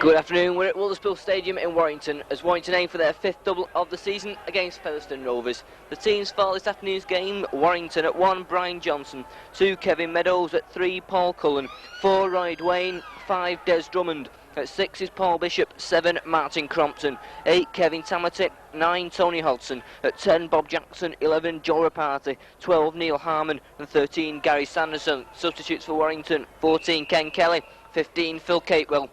Good afternoon, we're at Wilderspool Stadium in Warrington as Warrington aim for their 5th double of the season against Featherstone Rovers. The teams for this afternoon's game: Warrington at 1, Brian Johnson; 2, Kevin Meadows; at 3, Paul Cullen; 4, Roy Dwayne; 5, Des Drummond; at 6 is Paul Bishop; 7, Martin Crompton; 8, Kevin Tamati; 9, Tony Hodgson; at 10, Bob Jackson; 11, Joe Rapati; 12, Neil Harmon; and 13, Gary Sanderson. Substitutes for Warrington: 14, Ken Kelly; 15, Phil Capewell.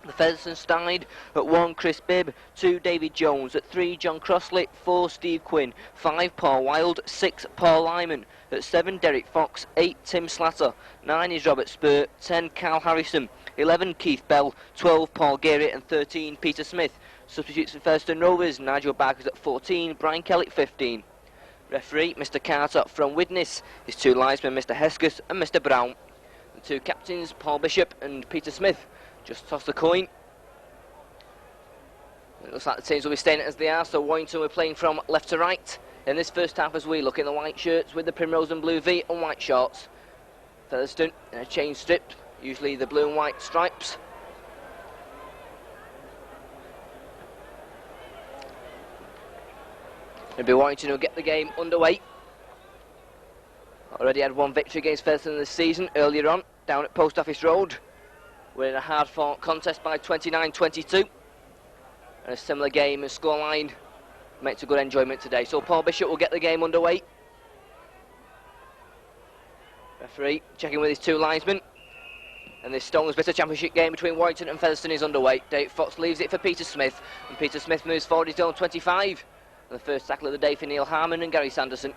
The Featherstone side: at 1, Chris Bibb; 2, David Jones; at 3, John Crossley; 4, Steve Quinn; 5, Paul Wild; 6, Paul Lyman; at 7, Derek Fox; 8, Tim Slatter; 9 is Robert Spur; 10, Carl Harrison; 11, Keith Bell; 12, Paul Geary; and 13, Peter Smith. Substitutes for Featherstone Rovers: Nigel Barker's at 14, Brian Kelly at 15. Referee, Mr Carter. From Widnes, his 2 linesmen, Mr Hesketh and Mr Brown. The 2 captains, Paul Bishop and Peter Smith, just toss the coin. It looks like the teams will be staying as they are, so Warrington we're playing from left to right in this first half as we look in the white shirts with the primrose and blue V and white shorts. Featherstone in a chain strip, usually the blue and white stripes. It'll be Warrington who'll get the game underway. Already had 1 victory against Featherstone this season earlier on down at Post Office Road. We're in a hard-fought contest by 29-22, and a similar game and scoreline makes a good enjoyment today. So Paul Bishop will get the game underway. Referee checking with his 2 linesmen, and this Stones Bitter Championship game between Warrington and Featherstone is underway. Dave Fox leaves it for Peter Smith, and Peter Smith moves forward his own 25. And the first tackle of the day for Neil Harmon and Gary Sanderson.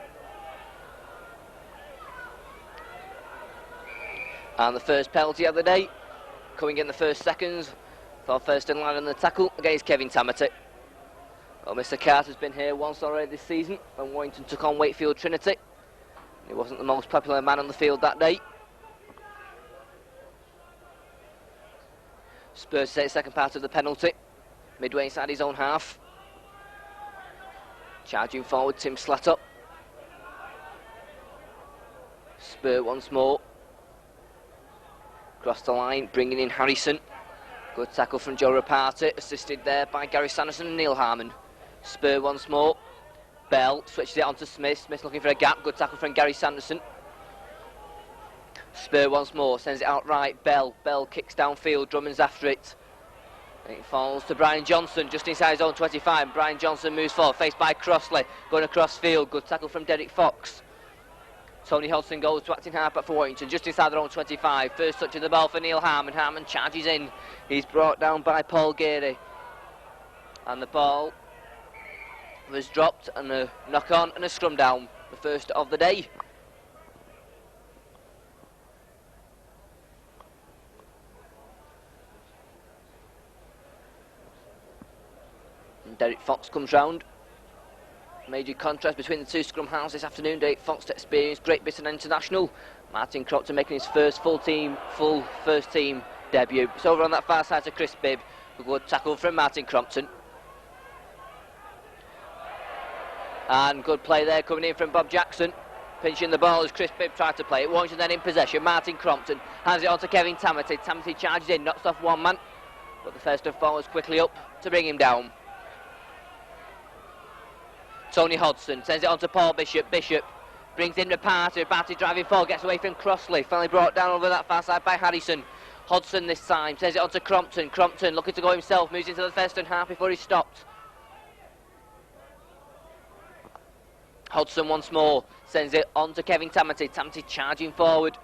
And the first penalty of the day, coming in the first seconds for Featherstone line on the tackle against Kevin Tamati. Well, Mr Carter's been here once already this season when Warrington took on Wakefield Trinity. He wasn't the most popular man on the field that day. Spurs take the second part of the penalty, midway inside his own half. Charging forward, Tim Slatter. Spur once more. Across the line, bringing in Harrison. Good tackle from Joe Rapati, assisted there by Gary Sanderson and Neil Harmon. Spur once more. Bell switches it on to Smith. Smith looking for a gap. Good tackle from Gary Sanderson. Spur once more, sends it out right. Bell kicks downfield. Drummond's after it. It falls to Brian Johnson, just inside his own 25. Brian Johnson moves forward, faced by Crossley. Going across field. Good tackle from Derek Fox. Tony Hodgson goes to acting halfback for Warrington, just inside their own 25. First touch of the ball for Neil Harmon. Harmon charges in. He's brought down by Paul Geary. And the ball was dropped, and a knock on and a scrum down. The first of the day. And Derek Fox comes round. Major contrast between the 2 scrum halves this afternoon. Derek Fox to experience Great Britain International. Martin Crompton making his first full first team debut. It's over on that far side to Chris Bibb. A good tackle from Martin Crompton. And good play there coming in from Bob Jackson. Pinching the ball as Chris Bibb tried to play it. Warrington then in possession. Martin Crompton hands it on to Kevin Tamati. Tamati charges in, knocks off 1 man. But the Featherstone forwards quickly up to bring him down. Tony Hodgson sends it on to Paul Bishop. Bishop brings in Rapati. Rapati driving forward, gets away from Crossley. Finally brought down over that far side by Harrison. Hodgson this time sends it on to Crompton. Crompton looking to go himself, moves into the Featherstone half before he's stopped. Hodgson once more sends it on to Kevin Tamati. Tamati charging forward.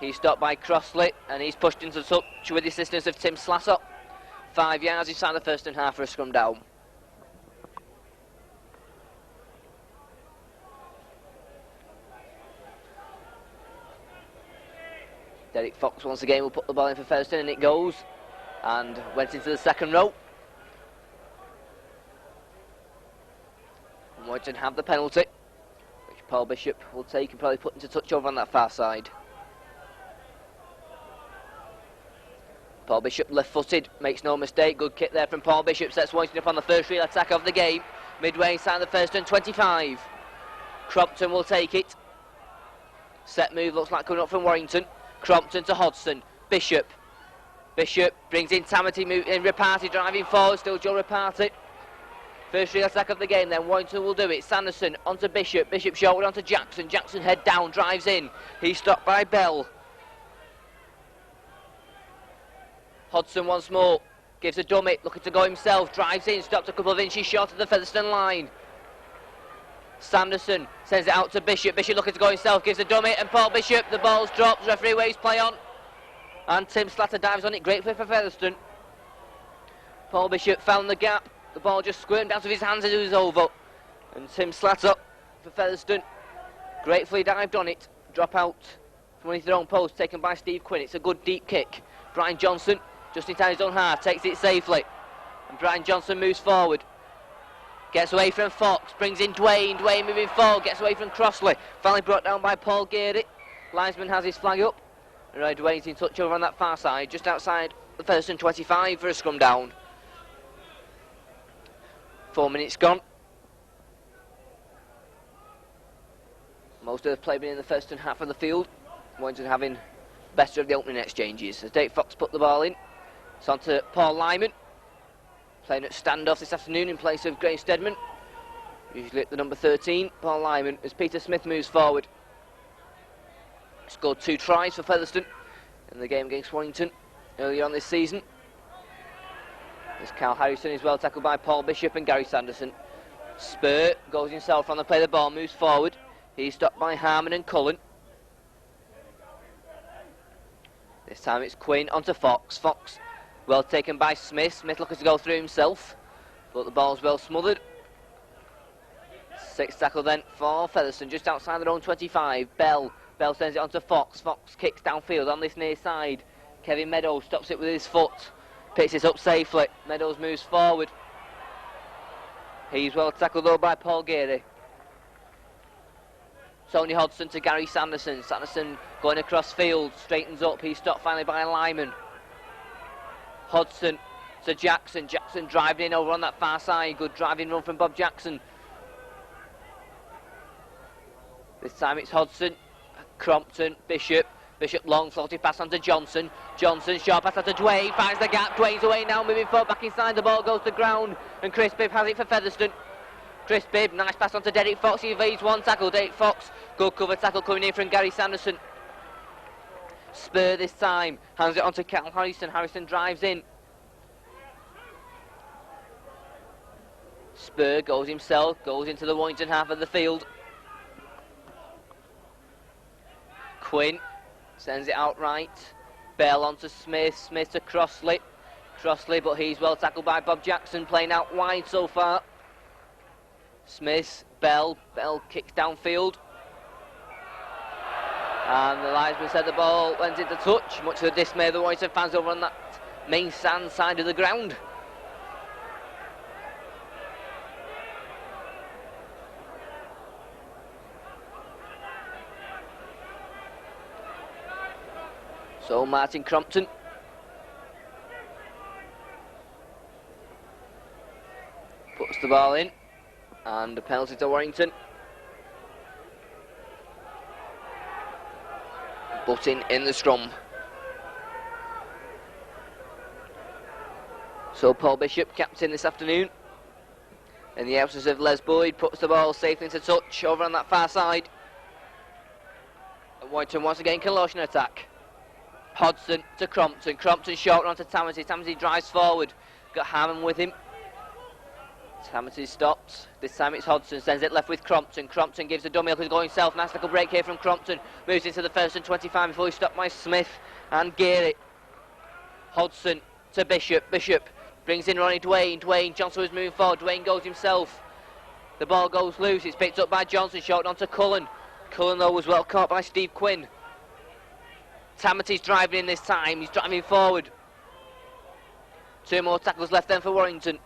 He's stopped by Crossley and he's pushed into touch with the assistance of Tim Slatter. 5 yards inside the Featherstone half for a scrum down. Derek Fox once again will put the ball in for Featherstone, and it goes, and went into the second row. And Warrington have the penalty, which Paul Bishop will take and probably put into touch over on that far side. Paul Bishop left-footed, makes no mistake. Good kick there from Paul Bishop, sets Warrington up on the first real attack of the game. Midway inside the Featherstone 25. Crompton will take it. Set move looks like coming up from Warrington. Crompton to Hodgson. Bishop. Bishop brings in Tamati, moving Reparty driving forward, still Joe Reparty. First real attack of the game then, Warrington will do it. Sanderson onto Bishop, Bishop shoulder onto Jackson, Jackson head down, drives in. He's stopped by Bell. Hodgson once more, gives a dummy, looking to go himself, drives in, stopped a couple of inches short of the Featherstone line. Sanderson sends it out to Bishop, Bishop looking to go himself, gives a dummy, and Paul Bishop, the ball's dropped, referee waves play on. And Tim Slatter dives on it, great play for Featherstone. Paul Bishop found the gap, the ball just squirmed out of his hands as it was over. And Tim Slatter for Featherstone, gratefully dived on it, drop out from his own post, taken by Steve Quinn. It's a good deep kick. Brian Johnson, just inside his own half, takes it safely. And Brian Johnson moves forward. Gets away from Fox, brings in Dwayne, Dwayne moving forward, gets away from Crossley. Finally brought down by Paul Geary. Linesman has his flag up. Right, Dwayne's in touch over on that far side, just outside the Featherstone 25 for a scrum down. 4 minutes gone. Most of the play been in the Featherstone half of the field. Warrington having better of the opening exchanges. As Dave Fox put the ball in, it's on to Paul Lyman, playing at standoff this afternoon in place of Graham Steadman. Usually at the number 13, Paul Lyman, as Peter Smith moves forward. Scored 2 tries for Featherstone in the game against Warrington earlier on this season. As Cal Harrison is well tackled by Paul Bishop and Gary Sanderson. Spur goes himself on the play, the ball moves forward. He's stopped by Harmon and Cullen. This time it's Quinn onto Fox. Fox well taken by Smith. Smith looking to go through himself, but the ball's well smothered. 6th tackle then for Featherstone, just outside their own 25. Bell sends it on to Fox. Fox kicks downfield on this near side. Kevin Meadows stops it with his foot. Picks it up safely. Meadows moves forward. He's well tackled though by Paul Geary. Tony Hodgson to Gary Sanderson. Sanderson going across field, straightens up. He's stopped finally by Lyman. Hodgson to Jackson. Jackson driving in over on that far side. Good driving run from Bob Jackson. This time it's Hodgson. Crompton, Bishop long, floating pass on to Johnson. Johnson, short pass on to Dwayne, finds the gap. Dwayne's away now, moving forward, back inside, the ball goes to ground. And Chris Bibb has it for Featherstone. Chris Bibb, nice pass on to Derek Fox, he evades one tackle. Derek Fox, good cover tackle coming in from Gary Sanderson. Spur this time, hands it on to Cal Harrison. Harrison drives in. Spur goes himself, goes into the Warrington half of the field. Quinn sends it out right. Bell onto Smith. Smith to Crossley. Crossley, but he's well tackled by Bob Jackson, playing out wide so far. Smith, Bell kicks downfield. And the linesman said the ball went into touch, much to the dismay of the Warrington fans over on that main stand side of the ground. So Martin Crompton puts the ball in, and a penalty to Warrington. Butting in the scrum. So Paul Bishop, captain this afternoon, in the absence of Les Boyd, puts the ball safely into touch over on that far side. Warrington once again can launch an attack. Hodgson to Crompton. Crompton short on to Tamati. Tamati drives forward. Got Hammond with him. Tamati stops. This time it's Hodgson. Sends it left with Crompton. Crompton gives a dummy. He's going himself. Nice little break here from Crompton. Moves into the Featherstone 25 before he's stopped by Smith and Geary. Hodgson to Bishop. Bishop brings in Ronnie Dwayne. Dwayne Johnson was moving forward. Dwayne goes himself. The ball goes loose. It's picked up by Johnson. Short on to Cullen. Cullen though was well caught by Steve Quinn. Tamati's driving in this time, he's driving forward. 2 more tackles left then for Warrington.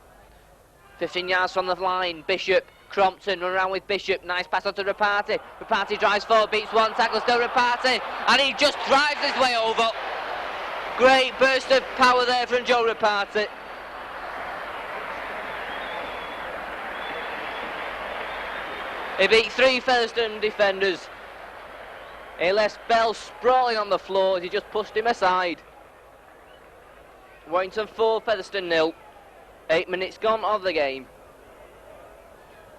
15 yards from the line, Bishop, Crompton, run around with Bishop, nice pass on to Reparty. Reparty drives forward, beats one tackle, still Reparty, and he just drives his way over. Great burst of power there from Joe Reparty. He beat 3 Featherstone defenders. He left Bell sprawling on the floor as he just pushed him aside. Warrington 4, Featherstone 0. 8 minutes gone of the game.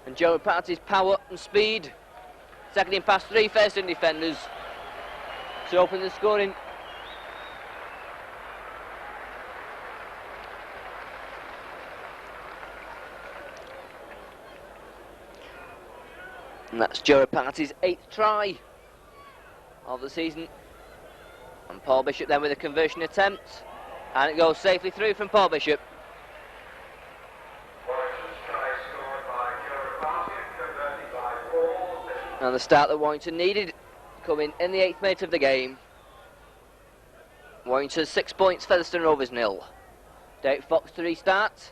And Joe Party's power and speed, seconding past 3 Featherstone defenders to open the scoring. And that's Joe Party's 8th try of the season. And Paul Bishop then with a conversion attempt. And it goes safely through from Paul Bishop. And the start that Warrington needed, coming in the 8th minute of the game. Warrington 6 points, Featherstone Rovers 0. Derek Fox to restart.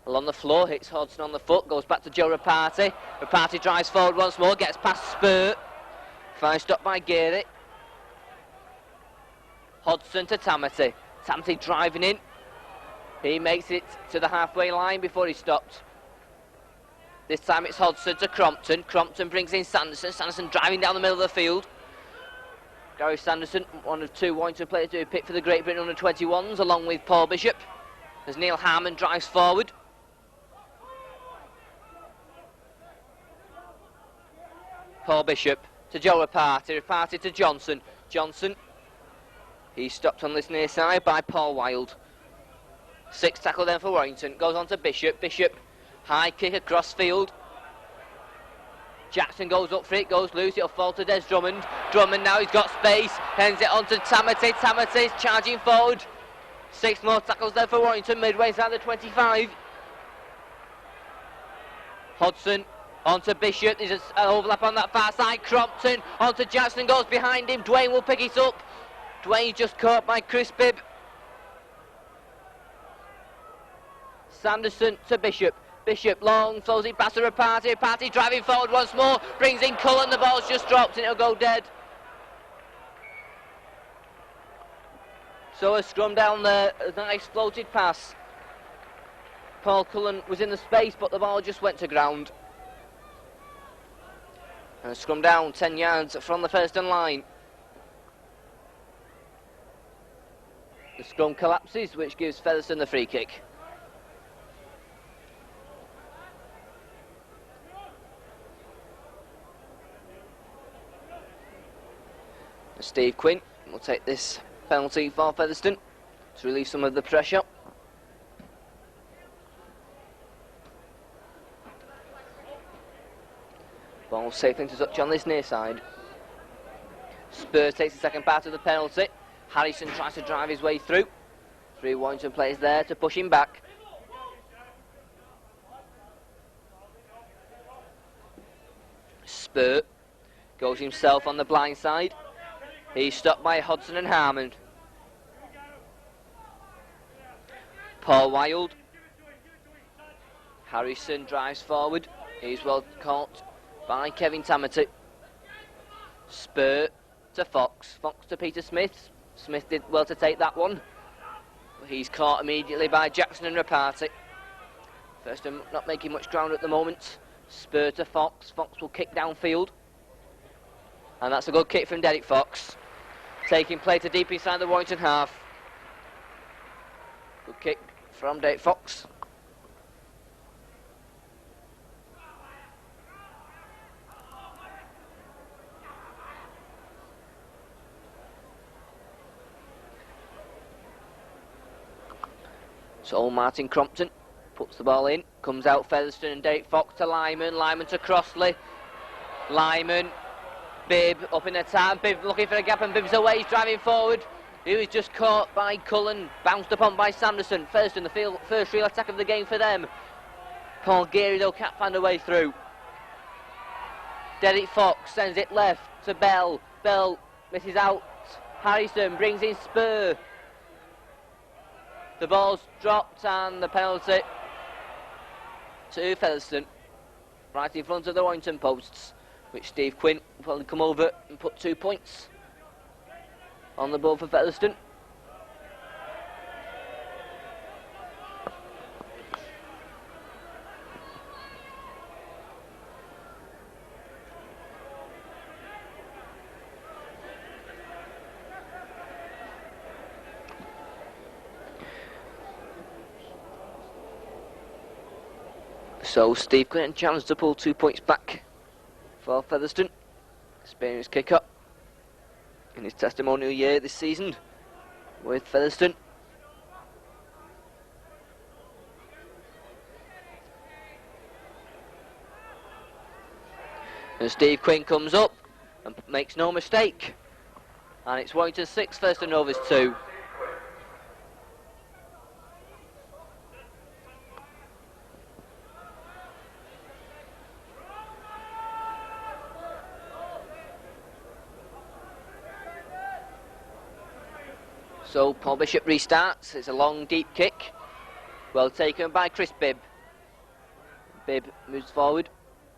Along the floor, hits Hodgson on the foot, goes back to Joe Rapati. Rapati drives forward once more, gets past Spur. Fine stop by Geary. Hodgson to Tamati. Tamati driving in. He makes it to the halfway line before he stopped. This time it's Hodgson to Crompton. Crompton brings in Sanderson. Sanderson driving down the middle of the field. Gary Sanderson, one of 2 Warrington players to be picked for the Great Britain under-21s, along with Paul Bishop, as Neil Harmon drives forward. Paul Bishop to Joe Rapati. Rapati to Johnson. Johnson, he's stopped on this near side by Paul Wilde. 6th tackle then for Warrington. Goes on to Bishop. Bishop, high kick across field. Jackson goes up for it, goes loose, it'll fall to Des Drummond. Drummond now, he's got space, hands it on to Tamati. Tamati's charging forward. 6 more tackles there for Warrington, midway inside the 25. Hodgson onto Bishop, there's an overlap on that far side. Crompton onto Jackson, goes behind him. Dwayne will pick it up. Dwayne's just caught by Chris Bibb. Sanderson to Bishop. Bishop long, throws it past the Rapati. Rapati driving forward once more, brings in Cullen, the ball's just dropped and it'll go dead. So a scrum down there, a nice floated pass. Paul Cullen was in the space, but the ball just went to ground. And a scrum down 10 yards from the Featherstone line. The scrum collapses, which gives Featherstone the free kick. Steve Quinn will take this penalty for Featherstone to relieve some of the pressure. Ball safe into touch on this near side. Spurs takes the second part of the penalty. Harrison tries to drive his way through. 3 Warrington players there to push him back. Spur goes himself on the blind side. He's stopped by Hodgson and Harmon. Paul Wilde. Harrison drives forward. He's well caught by Kevin Tamati. Spur to Fox. Fox to Peter Smith. Smith did well to take that one. But he's caught immediately by Jackson and Rapati. First, not making much ground at the moment. Spur to Fox. Fox will kick downfield. And that's a good kick from Derek Fox. Taking play to deep inside the Warrington half. Good kick from Derek Fox. So Martin Crompton puts the ball in. Comes out Featherstone and Derek Fox to Lyman. Lyman to Crossley. Lyman. Bibb up in attack. Bibb looking for a gap and Bibb's away. He's driving forward. He was just caught by Cullen. Bounced upon by Sanderson. Featherstone, the first real attack of the game for them. Paul Geary though can't find a way through. Derek Fox sends it left to Bell. Bell misses out. Harrison brings in Spur. The ball's dropped and the penalty to Featherstone. Right in front of the Warrington posts, which Steve Quinn will probably come over and put 2 points on the board for Featherstone. So Steve Quinn challenged to pull 2 points back for Featherstone. Experienced kicker in his testimonial year this season with Featherstone. And Steve Quinn comes up and makes no mistake. And it's Warrington 6, Featherstone Rovers 2. So Paul Bishop restarts. It's a long, deep kick. Well taken by Chris Bibb. Bibb moves forward.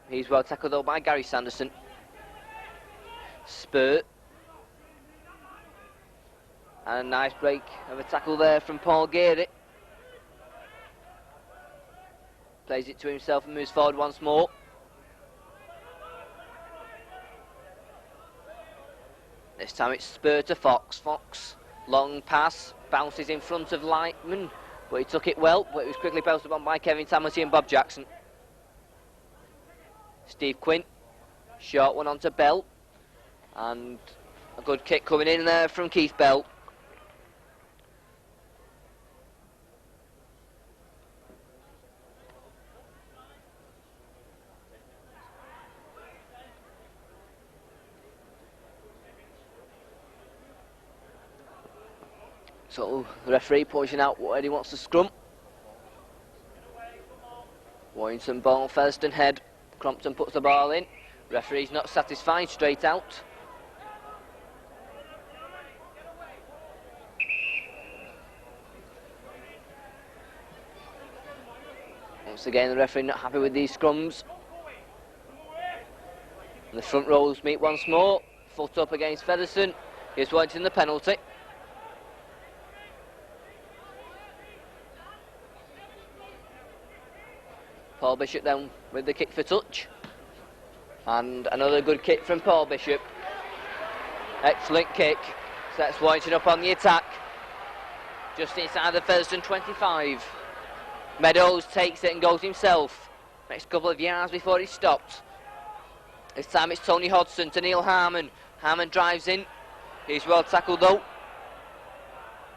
He's well tackled though by Gary Sanderson. Spurt. And a nice break of a tackle there from Paul Geary. Plays it to himself and moves forward once more. This time it's Spur to Fox. Fox, long pass, bounces in front of Lightman, but he took it well, but it was quickly posted on by Kevin Tamati and Bob Jackson. Steve Quinn, short one onto Bell, and a good kick coming in there from Keith Bell. So the referee pushing out where he wants to scrum. Warrington ball, Featherstone head. Crompton puts the ball in. Referee's not satisfied, straight out. Once again, the referee not happy with these scrums. And the front rows meet once more. Foot up against Featherstone. Here's Warrington the penalty. Paul Bishop then with the kick for touch. And another good kick from Paul Bishop. Excellent kick. Sets Warrington up on the attack. Just inside the Featherstone 25. Meadows takes it and goes himself. Next couple of yards before he stopped. This time it's Tony Hodgson to Neil Harmon. Harmon drives in. He's well tackled though.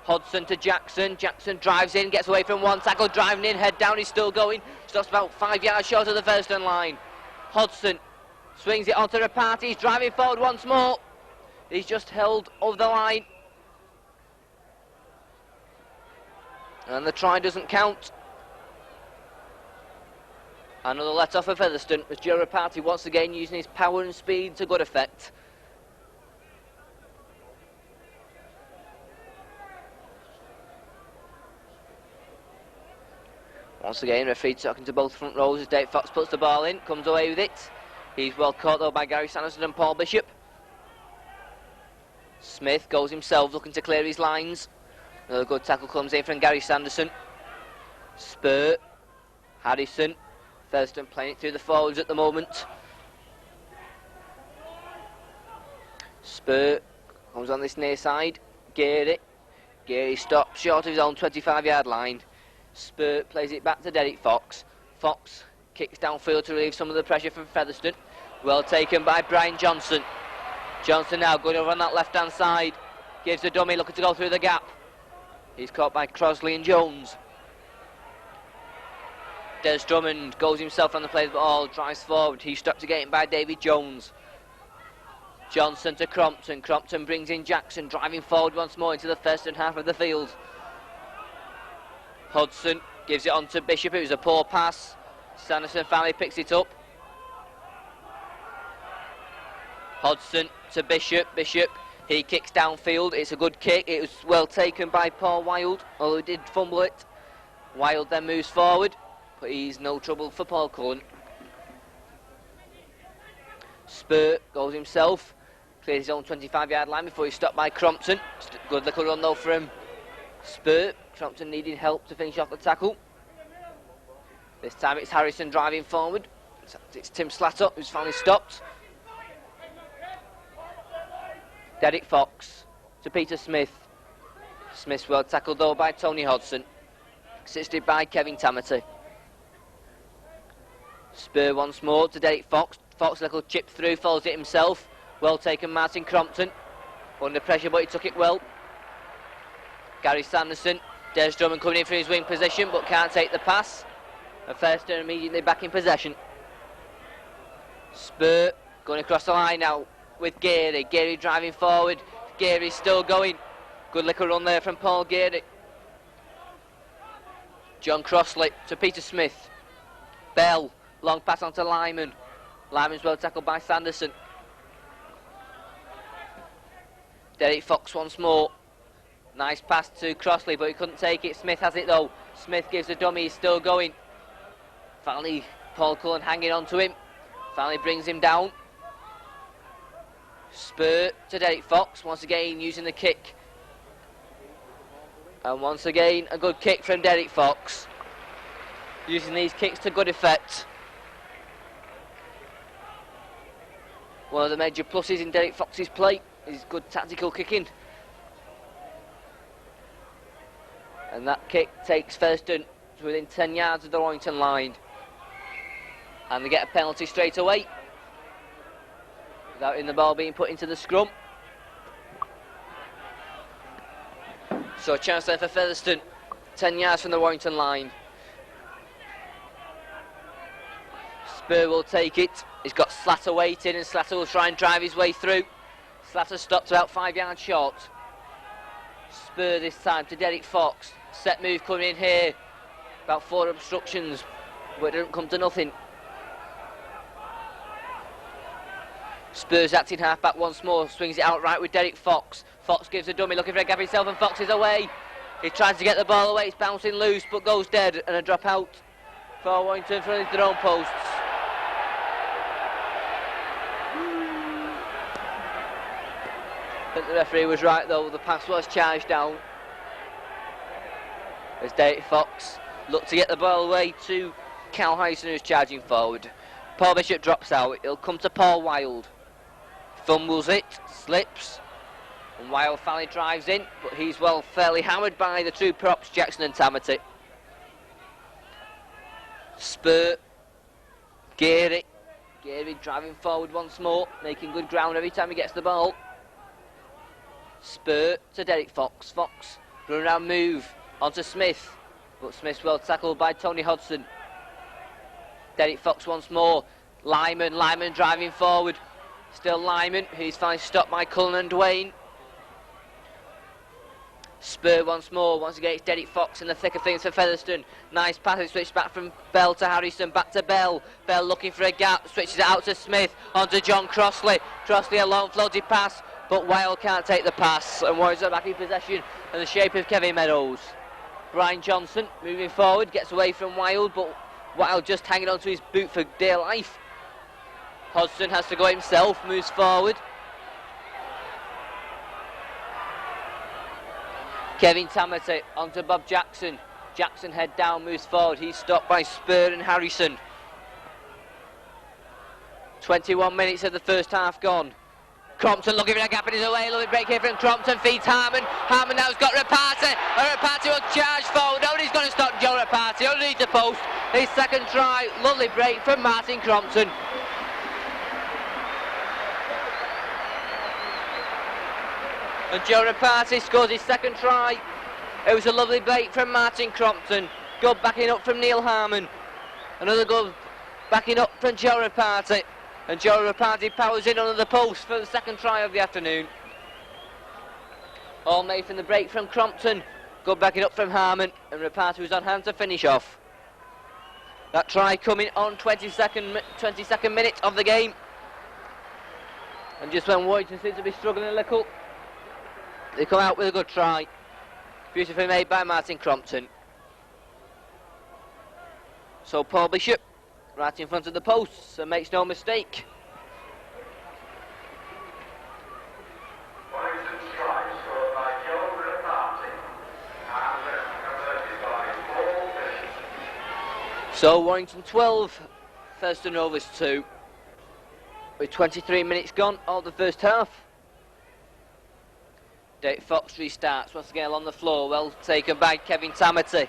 Hodgson to Jackson. Jackson drives in, gets away from one tackle, driving in, head down, he's still going. Stops about 5 yards short of the Featherstone line. Hodgson swings it onto Rapati. He's driving forward once more. He's just held over the line. And the try doesn't count. Another let off for Featherstone as Joe Rapati once again using his power and speed to good effect. Once again, referee talking to both front rows as Dave Fox puts the ball in, comes away with it. He's well caught though by Gary Sanderson and Paul Bishop. Smith goes himself looking to clear his lines. Another good tackle comes in from Gary Sanderson. Spurt, Harrison, Featherstone playing it through the forwards at the moment. Spurt comes on this near side. Geary stops short of his own 25-yard line. Spurt plays it back to Derek Fox. Fox kicks downfield to relieve some of the pressure from Featherstone. Well taken by Brian Johnson. Johnson now going over on that left-hand side. Gives the dummy looking to go through the gap. He's caught by Crosley and Jones. Des Drummond goes himself on the play of the ball, drives forward. He's stopped to get him by David Jones. Johnson to Crompton. Crompton brings in Jackson, driving forward once more into the Featherstone half of the field. Hodgson gives it on to Bishop. It was a poor pass. Sanderson finally picks it up. Hodgson to Bishop. Bishop, he kicks downfield. It's a good kick. It was well taken by Paul Wilde, although he did fumble it. Wilde then moves forward, but he's no trouble for Paul Cullen. Spurt goes himself, clears his own 25-yard line before he's stopped by Crompton. Good little run though from Spurt. Crompton needing help to finish off the tackle. This time it's Harrison driving forward. It's Tim Slatter who's finally stopped. Derek Fox to Peter Smith. Smith's well tackled though by Tony Hodgson. Assisted by Kevin Tamati. Spur once more to Derek Fox. Fox, a little chip through, follows it himself. Well taken, Martin Crompton. Under pressure, but he took it well. Gary Sanderson. Des Drummond coming in for his wing position, but can't take the pass. And Featherstone immediately back in possession. Spur going across the line now with Geary. Geary driving forward. Geary's still going. Good little run there from Paul Geary. John Crossley to Peter Smith. Bell, long pass on to Lyman. Lyman's well tackled by Sanderson. Derek Fox once more. Nice pass to Crossley, but he couldn't take it. Smith has it though. Smith gives the dummy, he's still going. Finally, Paul Cullen hanging on to him. Finally brings him down. Spur to Derek Fox, once again using the kick. And once again, a good kick from Derek Fox. Using these kicks to good effect. One of the major pluses in Derek Fox's play is good tactical kicking. And that kick takes Featherstone to within 10 yards of the Warrington line. And they get a penalty straight away, without the ball being put into the scrum. So a chance there for Featherstone, 10 yards from the Warrington line. Spur will take it. He's got Slatter waiting, and Slatter will try and drive his way through. Slatter stopped about 5 yards short. Spur this time to Derek Fox. Set move coming in here. About 4 obstructions, but it didn't come to nothing. Spurs acting half back once more, swings it out right with Derek Fox. Fox gives a dummy, looking for a gap himself, and Fox is away. He tries to get the ball away, it's bouncing loose, but goes dead, and a drop out for Warrington from their own posts. I think the referee was right though, the pass was charged down. As Derek Fox looked to get the ball away to Cal Hyson, who's charging forward. Paul Bishop drops out, it'll come to Paul Wilde. Fumbles it, slips, and Wilde finally drives in, but he's fairly hammered by the two props, Jackson and Tamati. Spur, Geary driving forward once more, making good ground every time he gets the ball. Spur to Derek Fox. Fox, run around move onto Smith, but Smith's well tackled by Tony Hodson. Derek Fox once more. Lyman driving forward. Still Lyman, who's finally stopped by Cullen and Dwayne. Spur once more. Once again, it's Derek Fox in the thick of things for Featherstone. Nice passage, switch back from Bell to Harrison, back to Bell. Bell looking for a gap, switches it out to Smith, onto John Crossley. Crossley, a long floated pass, but Wilde can't take the pass, and Warriors are back in possession in the shape of Kevin Meadows. Brian Johnson moving forward, gets away from Wilde, but Wilde just hanging onto his boot for dear life. Hodgson has to go himself, moves forward. Kevin Tamati onto Bob Jackson. Jackson head down, moves forward. He's stopped by Spur and Harrison. 21 minutes of the first half gone. Crompton looking for a gap in his away. Lovely break here from Crompton, feeds Harmon. Harmon now's got Rapati. And Rapati will charge forward. Nobody's going to stop Joe Rapati underneath the post. His second try. Lovely break from Martin Crompton. And Joe Rapati scores his second try. It was a lovely break from Martin Crompton. Good backing up from Neil Harmon. Another good backing up from Joe Rapati. And Joe Rapati powers in under the post for the second try of the afternoon. All made from the break from Crompton. Good backing up from Harmon. And Rapati was on hand to finish off. That try coming on 22nd minute of the game. And just when Warrington seems to be struggling a little, they come out with a good try. Beautifully made by Martin Crompton. So Paul Bishop, right in front of the posts, and makes no mistake. So Warrington 12, Featherstone Rovers 2. With 23 minutes gone of the first half. Derek Fox restarts once again along the floor, well taken by Kevin Tamati.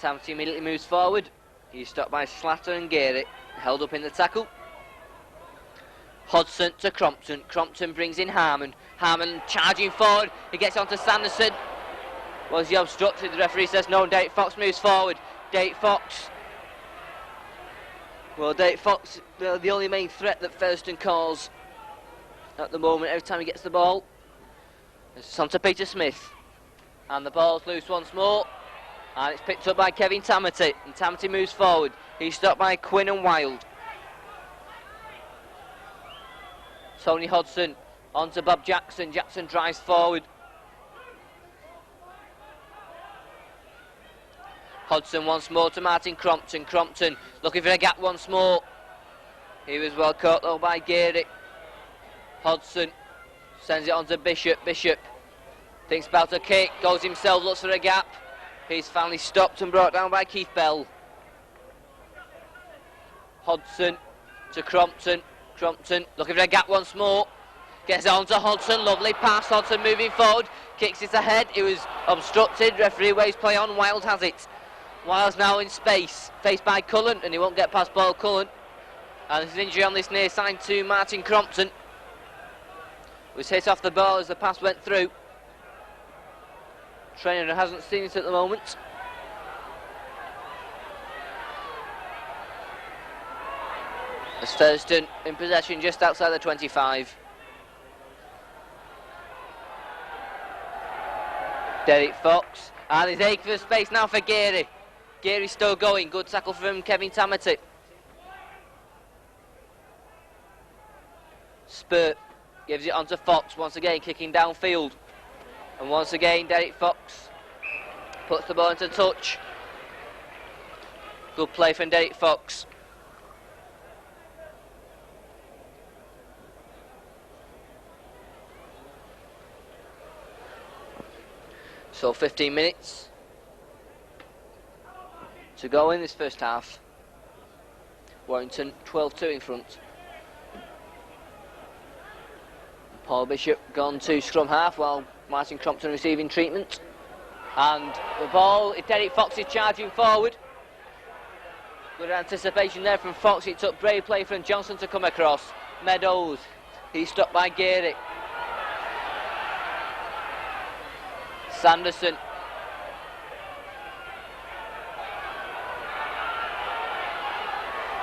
Tamati immediately moves forward. He's stopped by Slatter and Geary. held up in the tackle. Hodgson to Crompton. Crompton brings in Harmon. Harmon charging forward. He gets onto Sanderson. Was he obstructed? The referee says no. Derek Fox moves forward. Derek Fox. Well, Derek Fox, the only main threat that Featherstone calls at the moment every time he gets the ball. It's on to Peter Smith. And the ball's loose once more. And it's picked up by Kevin Tamati. And Tamati moves forward. He's stopped by Quinn and Wild. Tony Hodgson on to Bob Jackson. Jackson drives forward. Hodgson once more to Martin Crompton. Crompton looking for a gap once more. He was well caught though by Geary. Hodgson sends it on to Bishop. Bishop thinks about a kick, goes himself, looks for a gap. He's finally stopped and brought down by Keith Bell. Hodgson to Crompton. Crompton looking for a gap once more. Gets it on to Hodgson, lovely pass. Hodgson moving forward, kicks it ahead. It was obstructed, referee waves play on. Wild has it. Wild's now in space, faced by Cullen, and he won't get past ball Cullen. And there's an injury on this near side to Martin Crompton. Was hit off the ball as the pass went through. Trainer hasn't seen it at the moment. As Featherstone in possession just outside the 25. Derek Fox, and he's aching for space now for Geary. Geary's still going, good tackle from Kevin Tamati. Spurt gives it on to Fox, once again kicking downfield. And once again Derek Fox puts the ball into touch. Good play from Derek Fox. So 15 minutes to go in this first half. Warrington 12-2 in front. Paul Bishop gone to scrum half while Martin Crompton receiving treatment. And the ball, Derek Fox is charging forward. Good anticipation there from Fox. It took brave play from Johnson to come across. Meadows, he's stopped by Geary. Sanderson.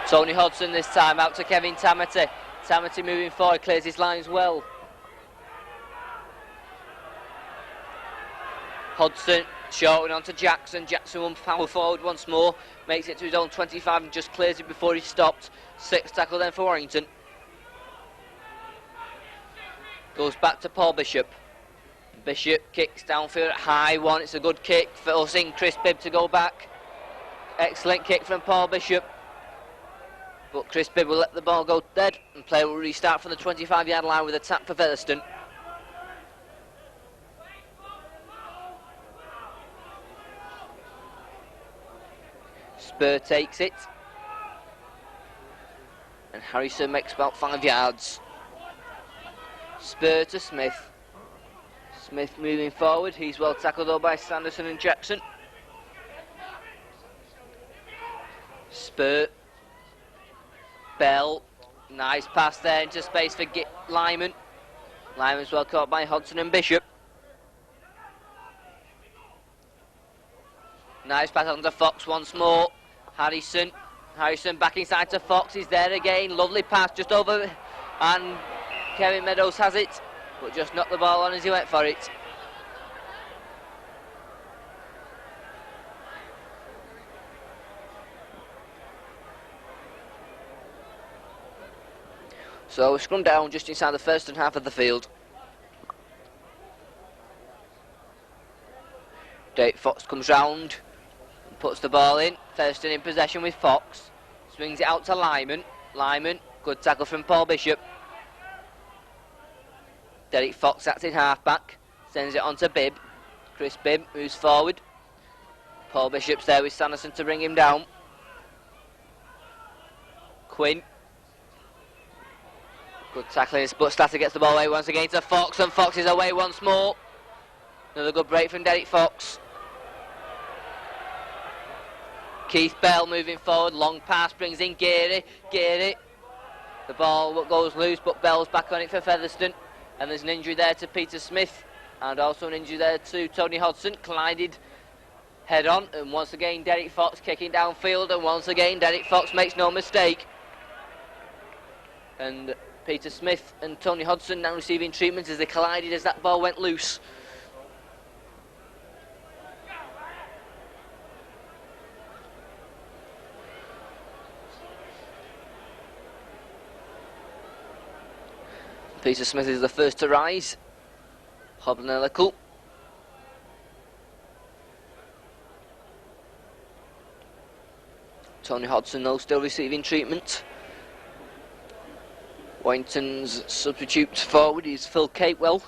Tony Hodgson this time, out to Kevin Tamati. Tamati moving forward, clears his lines well. Hodgson shorting on to Jackson. Jackson will power forward once more, makes it to his own 25 and just clears it before he's stopped. Sixth tackle then for Warrington. Goes back to Paul Bishop. Bishop kicks downfield at high one. It's a good kick, forcing Chris Bibb to go back. Excellent kick from Paul Bishop. But Chris Bibb will let the ball go dead and play will restart from the 25-yard line with a tap for Featherstone. Spur takes it. And Harrison makes about 5 yards. Spur to Smith. Smith moving forward. He's well tackled though by Sanderson and Jackson. Spur. Bell. Nice pass there into space for Lyman. Lyman's well caught by Hodgson and Bishop. Nice pass on to Fox once more. Harrison. Harrison back inside to Fox. He's there again. Lovely pass just over. And Kevin Meadows has it, but just knocked the ball on as he went for it. So we scrum down just inside the first and half of the field. Derek Fox comes round and puts the ball in. Featherstone in possession with Fox. Swings it out to Lyman. Lyman, good tackle from Paul Bishop. Derek Fox acting half-back. Sends it on to Bibb. Chris Bibb moves forward. Paul Bishop's there with Sanderson to bring him down. Quinn. Good tackling, but Statter gets the ball away once again to Fox, and Fox is away once more. Another good break from Derek Fox. Keith Bell moving forward, long pass brings in Geary. The ball goes loose, but Bell's back on it for Featherstone. And there's an injury there to Peter Smith, and also an injury there to Tony Hodgson. Collided head on, and once again Derek Fox kicking downfield, and once again Derek Fox makes no mistake. And Peter Smith and Tony Hodgson now receiving treatment as they collided as that ball went loose. Peter Smith is the first to rise, hobbling a little. Tony Hodgson though still receiving treatment. Warrington's substitute forward is Phil Capewell.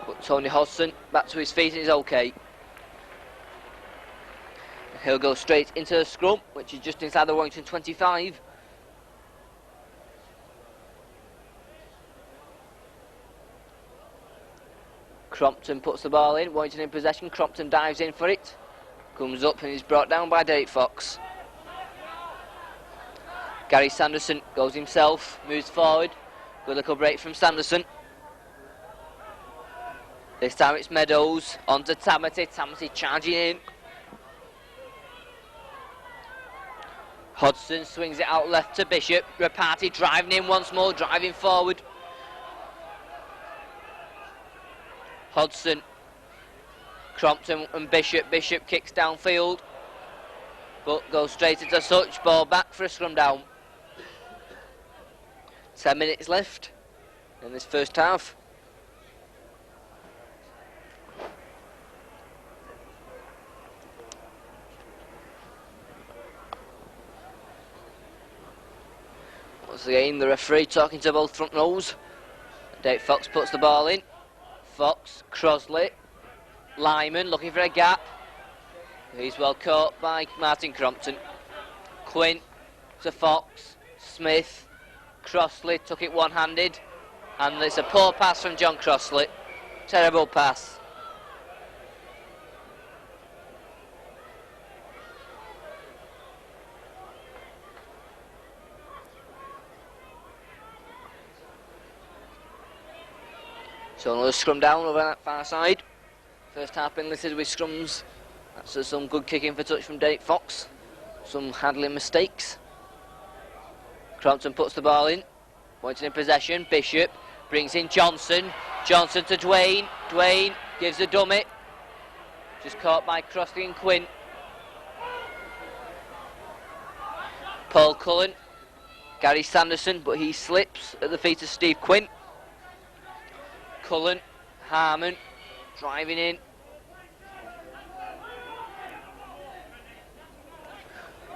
But Tony Hodgson back to his feet and is okay. He'll go straight into the scrum, which is just inside the Warrington 25. Crompton puts the ball in, Warrington in possession, Crompton dives in for it, comes up and is brought down by Derek Fox. Gary Sanderson goes himself, moves forward, good little break from Sanderson. This time it's Meadows, on to Tamati charging in. Hodgson swings it out left to Bishop, Rapati driving in once more, driving forward. Hodgson, Crompton and Bishop kicks downfield, but goes straight into Such, ball back for a scrum down. 10 minutes left in this first half. Once again the referee talking to both front rows. Dave Fox puts the ball in. Fox, Crosley, Lyman looking for a gap. He's well caught by Martin Crompton. Quinn to Fox, Smith, Crossley took it one-handed, and it's a poor pass from John Crossley. Terrible pass. So another scrum down over that far side. First half been listed with scrums. That's some good kicking for touch from Derek Fox. Some handling mistakes. Crompton puts the ball in. Warrington in possession. Bishop brings in Johnson. Johnson to Dwayne. Dwayne gives a dummy. Just caught by Crossley and Quinn. Paul Cullen. Gary Sanderson, but he slips at the feet of Steve Quinn. Cullen, Harmon, driving in.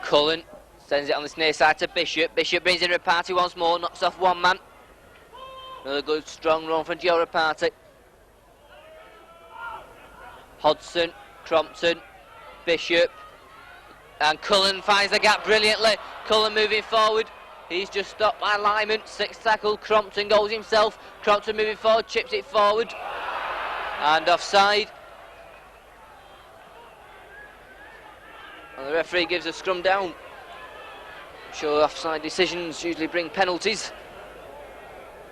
Cullen sends it on this near side to Bishop. Bishop brings in Rapati once more, knocks off one man. Another good strong run from Joe Rapati. Hodgson, Crompton, Bishop, and Cullen finds the gap brilliantly. Cullen moving forward. He's just stopped by Lyman. Sixth tackle, Crompton goes himself. Crompton moving forward, chips it forward. And offside. And the referee gives a scrum down. I'm sure offside decisions usually bring penalties.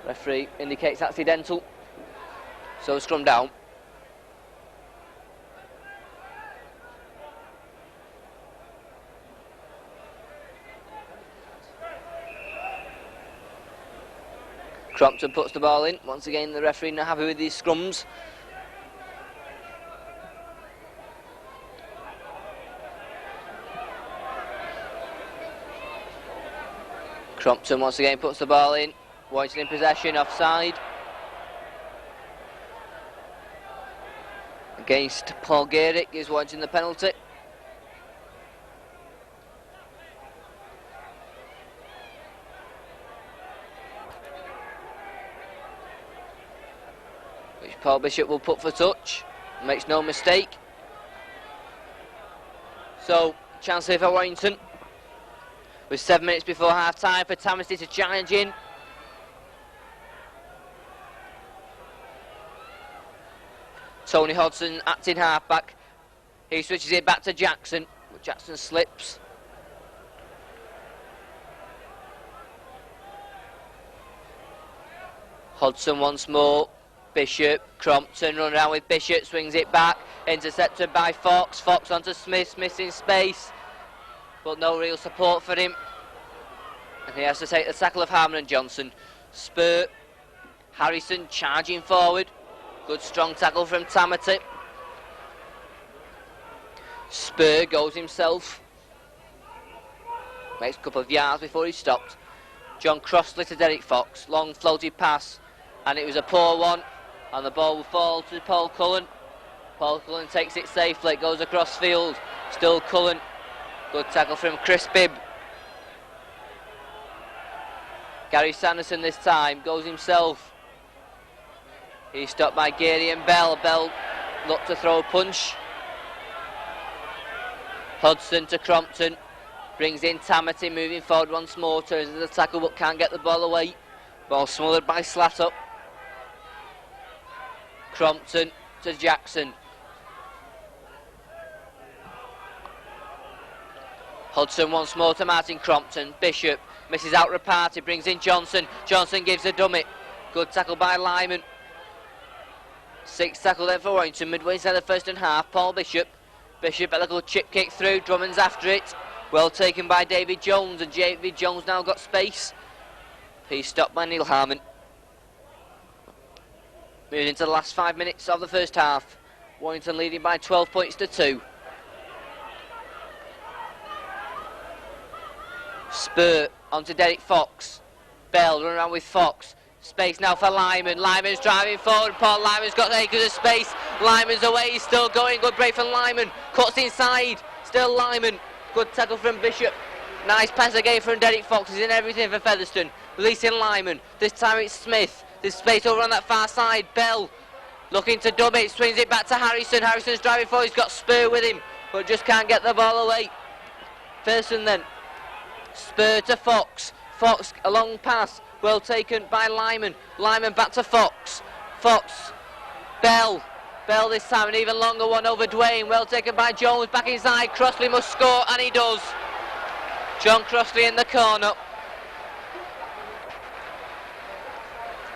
Referee indicates accidental. So scrum down. Crompton puts the ball in. Once again, the referee not happy with these scrums. Crompton once again puts the ball in. Warrington in possession, offside. Against Paul Garrick, gives Warrington the penalty. Which Paul Bishop will put for touch. Makes no mistake. So, chance here for Warrington. with 7 minutes before half time for Tamati to challenge in. Tony Hodgson acting halfback. He switches it back to Jackson, but Jackson slips. Hodgson once more. Bishop, Crompton run around with Bishop, swings it back, intercepted by Fox. Fox onto Smith, Smith in space, but no real support for him. And he has to take the tackle of Harmon and Johnson. Spur, Harrison charging forward. Good strong tackle from Tamati. Spur goes himself. Makes a couple of yards before he's stopped. John Crossley to Derek Fox. Long floated pass, and it was a poor one. And the ball will fall to Paul Cullen. Paul Cullen takes it safely. It goes across field. Still Cullen. Good tackle from Chris Bibb. Gary Sanderson this time goes himself. He's stopped by Gary and Bell. Bell looked to throw a punch. Hodgson to Crompton. Brings in Tamati, moving forward once more. Turns into the tackle but can't get the ball away. Ball smothered by Slatter. Crompton to Jackson. Hodgson once more to Martin Crompton. Bishop misses out Rapati, brings in Johnson. Johnson gives a dummy. Good tackle by Lyman. 6th tackle there for Warrington, midway inside the first and half. Paul Bishop. Bishop had a good chip kick through. Drummond's after it. Well taken by David Jones, and David Jones now got space. He's stopped by Neil Harmon. Moving into the last 5 minutes of the first half. Warrington leading by 12 points to 2. Spur onto Derek Fox. Bell run around with Fox. Space now for Lyman. Lyman's driving forward. Paul Lyman's got acres of space. Lyman's away. He's still going. Good break from Lyman. Cuts inside. Still Lyman. Good tackle from Bishop. Nice pass again from Derek Fox. He's in everything for Featherstone. Releasing Lyman. This time it's Smith. There's space over on that far side. Bell looking to dub it. Swings it back to Harrison. Harrison's driving forward. He's got Spur with him, but just can't get the ball away. Featherstone then. Spur to Fox. Fox, a long pass. Well taken by Lyman. Lyman back to Fox. Fox. Bell. Bell this time, an even longer one over Dwayne. Well taken by Jones. Back inside. Crossley must score, and he does. John Crossley in the corner.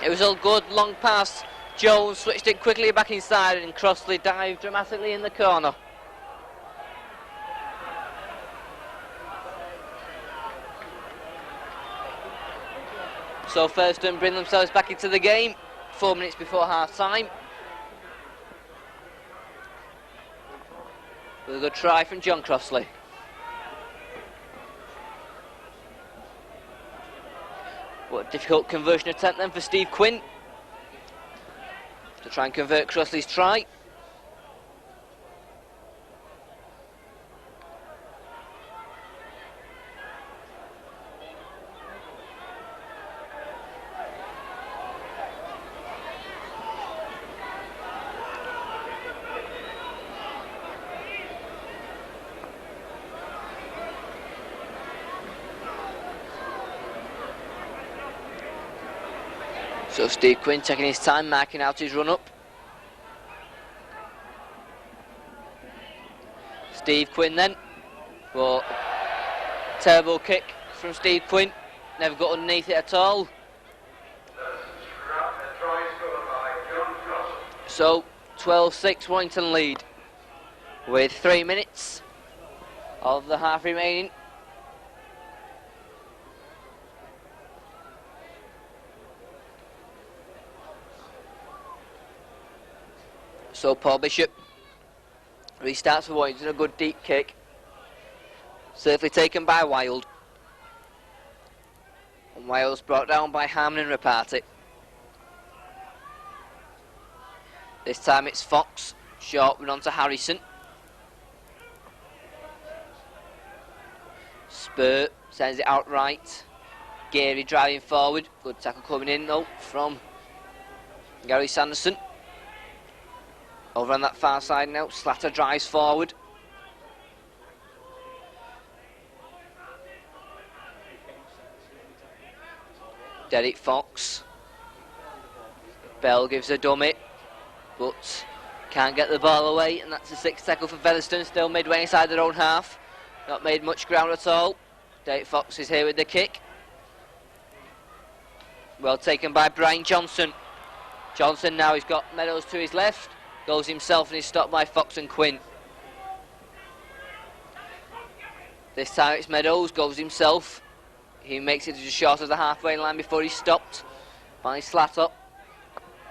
It was a good long pass. Jones switched it quickly back inside, and Crossley dived dramatically in the corner. So Featherstone bring themselves back into the game 4 minutes before half time. With a good try from John Crossley. What a difficult conversion attempt then for Steve Quinn to try and convert Crossley's try. So Steve Quinn taking his time, marking out his run up. Steve Quinn then. Well, terrible kick from Steve Quinn. Never got underneath it at all. So 12-6 Warrington lead with 3 minutes of the half remaining. So Paul Bishop restarts for Warrington, a good deep kick. Safely taken by Wild. And Wild's brought down by Harmon and Rapati. This time it's Fox. Short run on to Harrison. Spur sends it out right. Gary driving forward. Good tackle coming in though from Gary Sanderson. Over on that far side now, Slatter drives forward. Derek Fox. Bell gives a dummy, but can't get the ball away, and that's a 6th tackle for Featherstone, still midway inside their own half. Not made much ground at all. Derek Fox is here with the kick. Well taken by Brian Johnson. Johnson now, he's got Meadows to his left, goes himself and he's stopped by Fox and Quinn. This time it's Meadows, goes himself. He makes it just short of the halfway line before he's stopped by Slatter.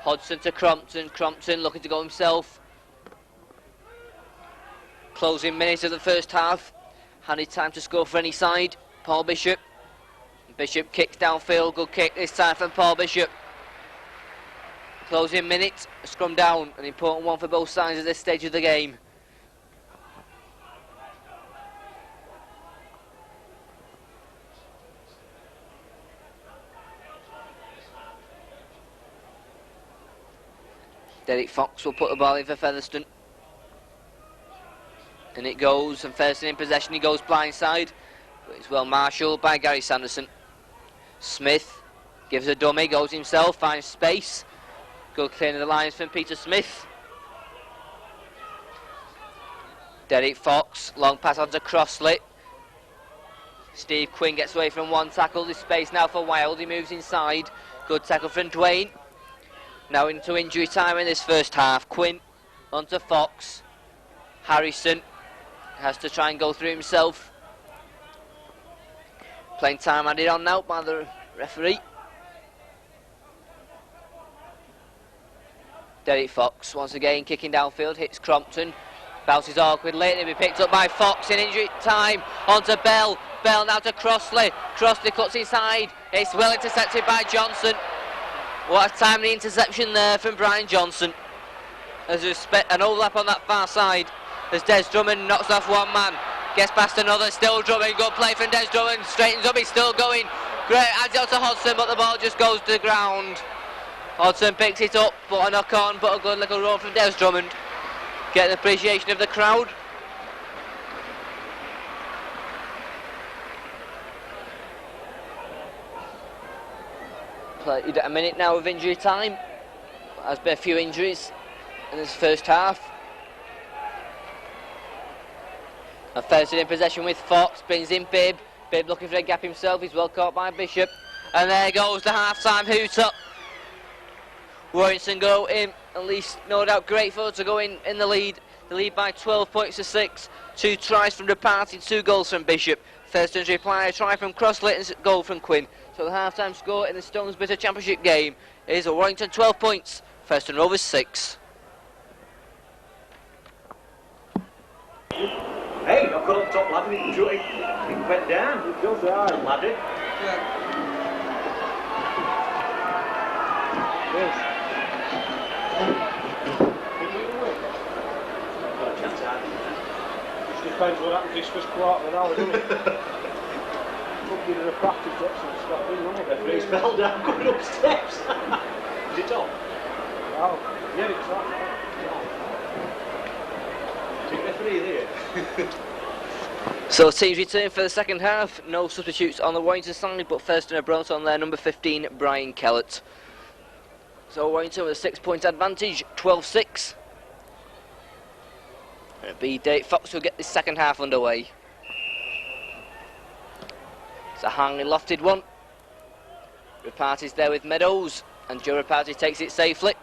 Hodgson to Crompton, Crompton looking to go himself. Closing minutes of the first half. Handy time to score for any side. Paul Bishop. Bishop kicks downfield, good kick this time from Paul Bishop. Closing minute, a scrum down, an important one for both sides at this stage of the game. Derek Fox will put the ball in for Featherstone. And it goes, and Featherstone in possession, he goes blindside. But it's well marshalled by Gary Sanderson. Smith gives a dummy, goes himself, finds space. Good clearing of the lines from Peter Smith. Derek Fox, long pass onto Crossley. Steve Quinn gets away from one tackle, there's space now for Wild, he moves inside. Good tackle from Dwayne. Now into injury time in this first half. Quinn onto Fox. Harrison has to try and go through himself. Playing time added on now by the referee. Derek Fox once again kicking downfield, hits Crompton. Bounces awkwardly and he'll be picked up by Fox in injury time. Onto Bell. Bell now to Crossley. Crossley cuts inside. It's well intercepted by Johnson. What a timely interception there from Brian Johnson. There's an overlap on that far side as Des Drummond knocks off one man. Gets past another, still Drummond. Good play from Des Drummond. Straightens up, he's still going. Great, adds it out to Hodgson, but the ball just goes to the ground. Hodgson picks it up, but a knock on, but a good little run from Des Drummond. Get an appreciation of the crowd. Played a minute now of injury time. There's been a few injuries in this first half. And Featherstone in possession with Fox, brings in Bibb. Bibb looking for a gap himself, he's well caught by Bishop. And there goes the half-time hooter. Warrington go in, at least no doubt grateful to go in the lead. The lead by 12 points to 6. 2 tries from the party, 2 goals from Bishop. Featherstone's reply, a try from Crossley and a goal from Quinn. So the half-time score in the Stones Bitter Championship game is Warrington 12 points, Featherstone Rovers 6. Hey, I've got on top ladder, it went down. It goes down. Ladder. Yeah. Yes. Got a chance out. Just depends what happens this first quarter of an hour, doesn't it? Could be a practice up and stop in, won't it? Referee's fell down going up steps. Is it on? Wow. Yeah, it's on. Is it referee there? So teams return for the second half. No substitutes on the Warrington side, but Featherstone have brought on their number 15, Brian Kellett. So Warrington with a 6-point advantage, 12-6. It'll be Derek Fox who'll get this second half underway. It's a hanging lofted one. Reparty's there with Meadows, and Joe Reparty takes it safely.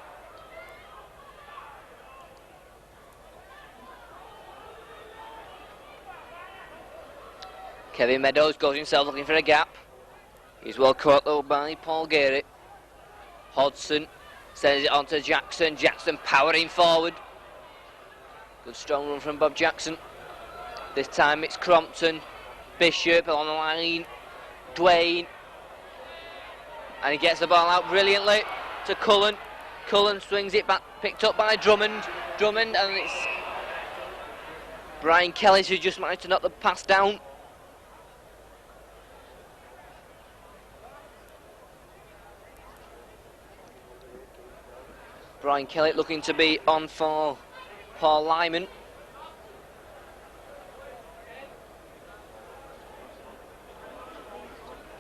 Kevin Meadows goes himself looking for a gap. He's well caught though by Paul Garrett. Hodgson sends it on to Jackson. Jackson powering forward. Good strong run from Bob Jackson. This time it's Crompton. Bishop on the line. Dwayne. And he gets the ball out brilliantly to Cullen. Cullen swings it back, picked up by Drummond. Drummond, and it's Brian Kelly who just managed to knock the pass down. Brian Kelly looking to be on for Paul Lyman.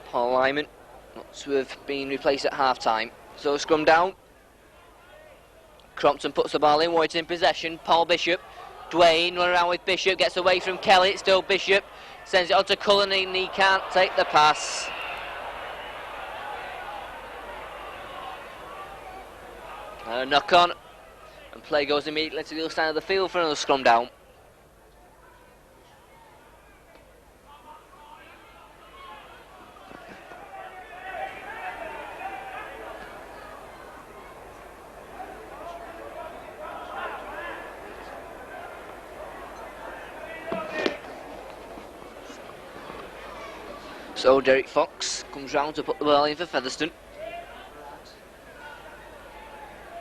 Paul Lyman, not to have been replaced at half-time. So scrum down. Crompton puts the ball in, Warrington in possession. Paul Bishop, Dwayne running around with Bishop, gets away from Kelly, it's still Bishop, sends it on to Cullen and he can't take the pass. And a knock on, and play goes immediately to the other side of the field for another scrum down. So Derek Fox comes round to put the ball in for Featherstone.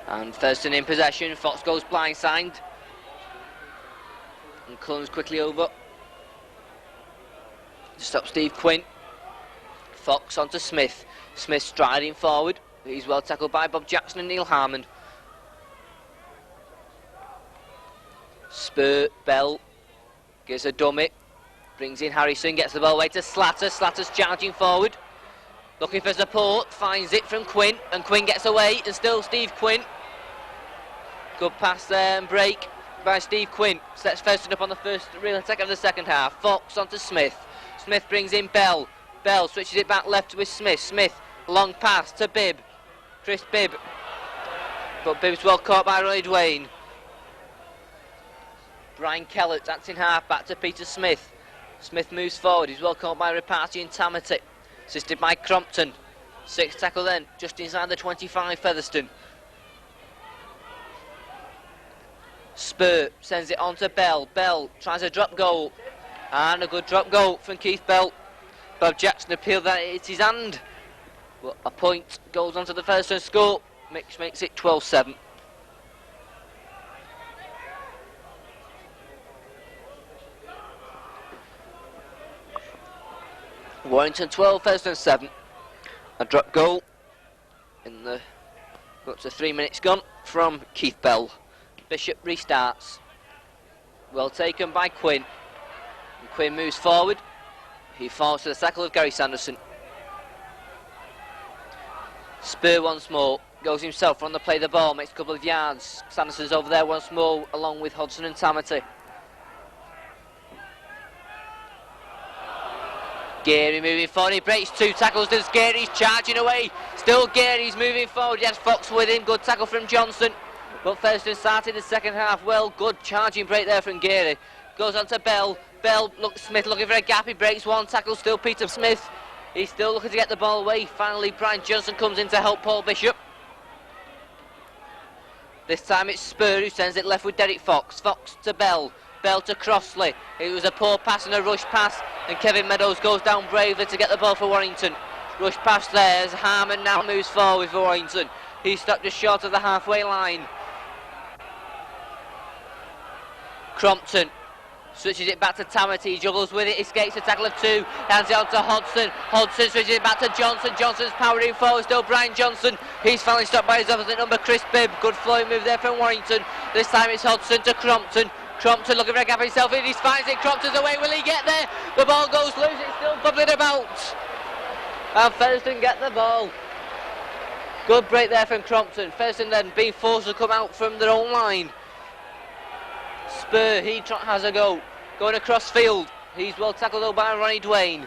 And Featherstone in possession, Fox goes blindside. And Cullen's quickly over. To stop Steve Quinn. Fox onto Smith. Smith striding forward. He's well tackled by Bob Jackson and Neil Harmon. Spur, Bell, gives a dummy. Brings in Harrison, gets the ball away to Slatter. Slatter's charging forward. Looking for support, finds it from Quinn. And Quinn gets away, and still Steve Quinn. Good pass there and break by Steve Quinn. Sets Featherstone up on the first real attack of the second half. Fox onto Smith. Smith brings in Bell. Bell switches it back left with Smith. Smith, long pass to Bibb. Chris Bibb. But Bibb's well caught by Ronnie Dwayne. Brian Kellett acting half back to Peter Smith. Smith moves forward, he's well caught by Rapati and Tamati. Assisted by Crompton. Sixth tackle then, just inside the 25, Featherstone. Spur sends it on to Bell. Bell tries a drop goal. And a good drop goal from Keith Bell. Bob Jackson appealed that it's his hand. But a point goes on to the Featherstone score, which makes it 12-7. Warrington 12, Featherstone 7. A drop goal in the up to 3 minutes gone from Keith Bell. Bishop restarts. Well taken by Quinn. And Quinn moves forward. He falls to the tackle of Gary Sanderson. Spur once more. Goes himself on the play of the ball. Makes a couple of yards. Sanderson's over there once more along with Hodgson and Tamati. Geary moving forward, he breaks 2 tackles, there's Geary's charging away, still Geary's moving forward, he has Fox with him, good tackle from Johnson, but Featherstone started the second half well, good charging break there from Geary, goes on to Bell, Smith looking for a gap, he breaks 1 tackle, still Peter Smith, he's still looking to get the ball away, finally Brian Johnson comes in to help Paul Bishop. This time it's Spur who sends it left with Derek Fox, Fox to Bell to Crossley. It was a poor pass and a rush pass, and Kevin Meadows goes down bravely to get the ball for Warrington. Rush pass there as Harmon now moves forward for Warrington. He's stopped just short of the halfway line. Crompton switches it back to Tamati, juggles with it, escapes the tackle of 2, hands it on to Hodgson. Hodgson switches it back to Johnson. Johnson's powering forward, still Brian Johnson. He's finally stopped by his opposite number, Chris Bibb. Good flowing move there from Warrington. This time it's Hodgson to Crompton. Crompton looking for a gap himself in, he finds it, Crompton's away, will he get there? The ball goes loose, it's still bubbling about. And Featherstone get the ball. Good break there from Crompton. Featherstone then being forced to come out from their own line. Spur, he has a go. Going across field. He's well tackled though by Ronnie Dwayne.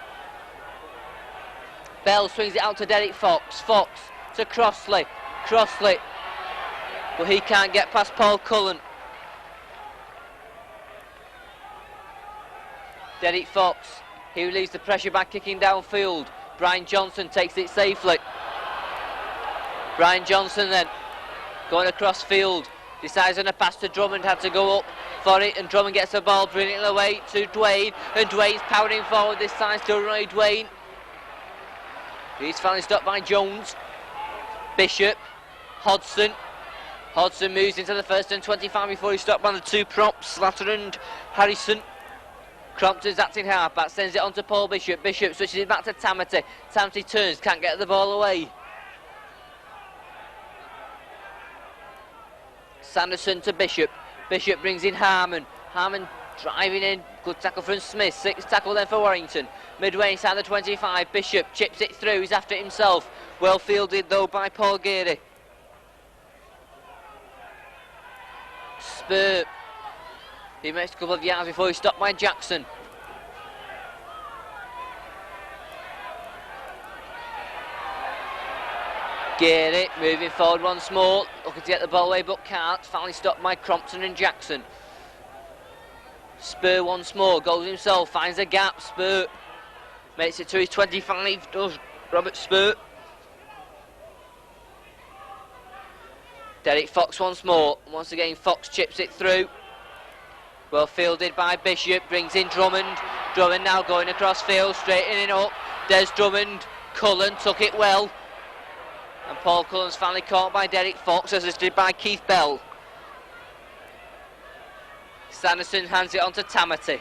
Bell swings it out to Derek Fox. Fox to Crossley. Crossley. But he can't get past Paul Cullen. Derek Fox, he relieves the pressure by kicking downfield. Brian Johnson takes it safely. Brian Johnson then going across field, decides on a pass to Drummond, had to go up for it, and Drummond gets the ball, bringing it away to Dwayne, and Dwayne's powering forward this time, still Ronnie Dwayne. He's finally stopped by Jones. Bishop, Hodgson. Hodgson moves into the first and 25 before he's stopped by the 2 props, Slatter and Harrison. Crompton's acting halfback, sends it on to Paul Bishop. Bishop switches it back to Tamati. Tamati turns, can't get the ball away. Sanderson to Bishop. Bishop brings in Harmon. Harmon driving in, good tackle from Smith. 6th tackle then for Warrington. midway inside the 25. Bishop chips it through, he's after it himself. Well fielded though by Paul Geary. Spur. He makes a couple of yards before he's stopped by Jackson. Geary moving forward once more, looking to get the ball away but can't. Finally stopped by Crompton and Jackson. Spur once more, goes himself, finds a gap. Spur makes it to his 25, does Robert Spur. Derek Fox once more. Once again, Fox chips it through. Well fielded by Bishop, brings in Drummond. Drummond now going across field, straightening up. Des Drummond, Cullen took it well. And Paul Cullen's finally caught by Derek Fox, assisted by Keith Bell. Sanderson hands it on to Tamati.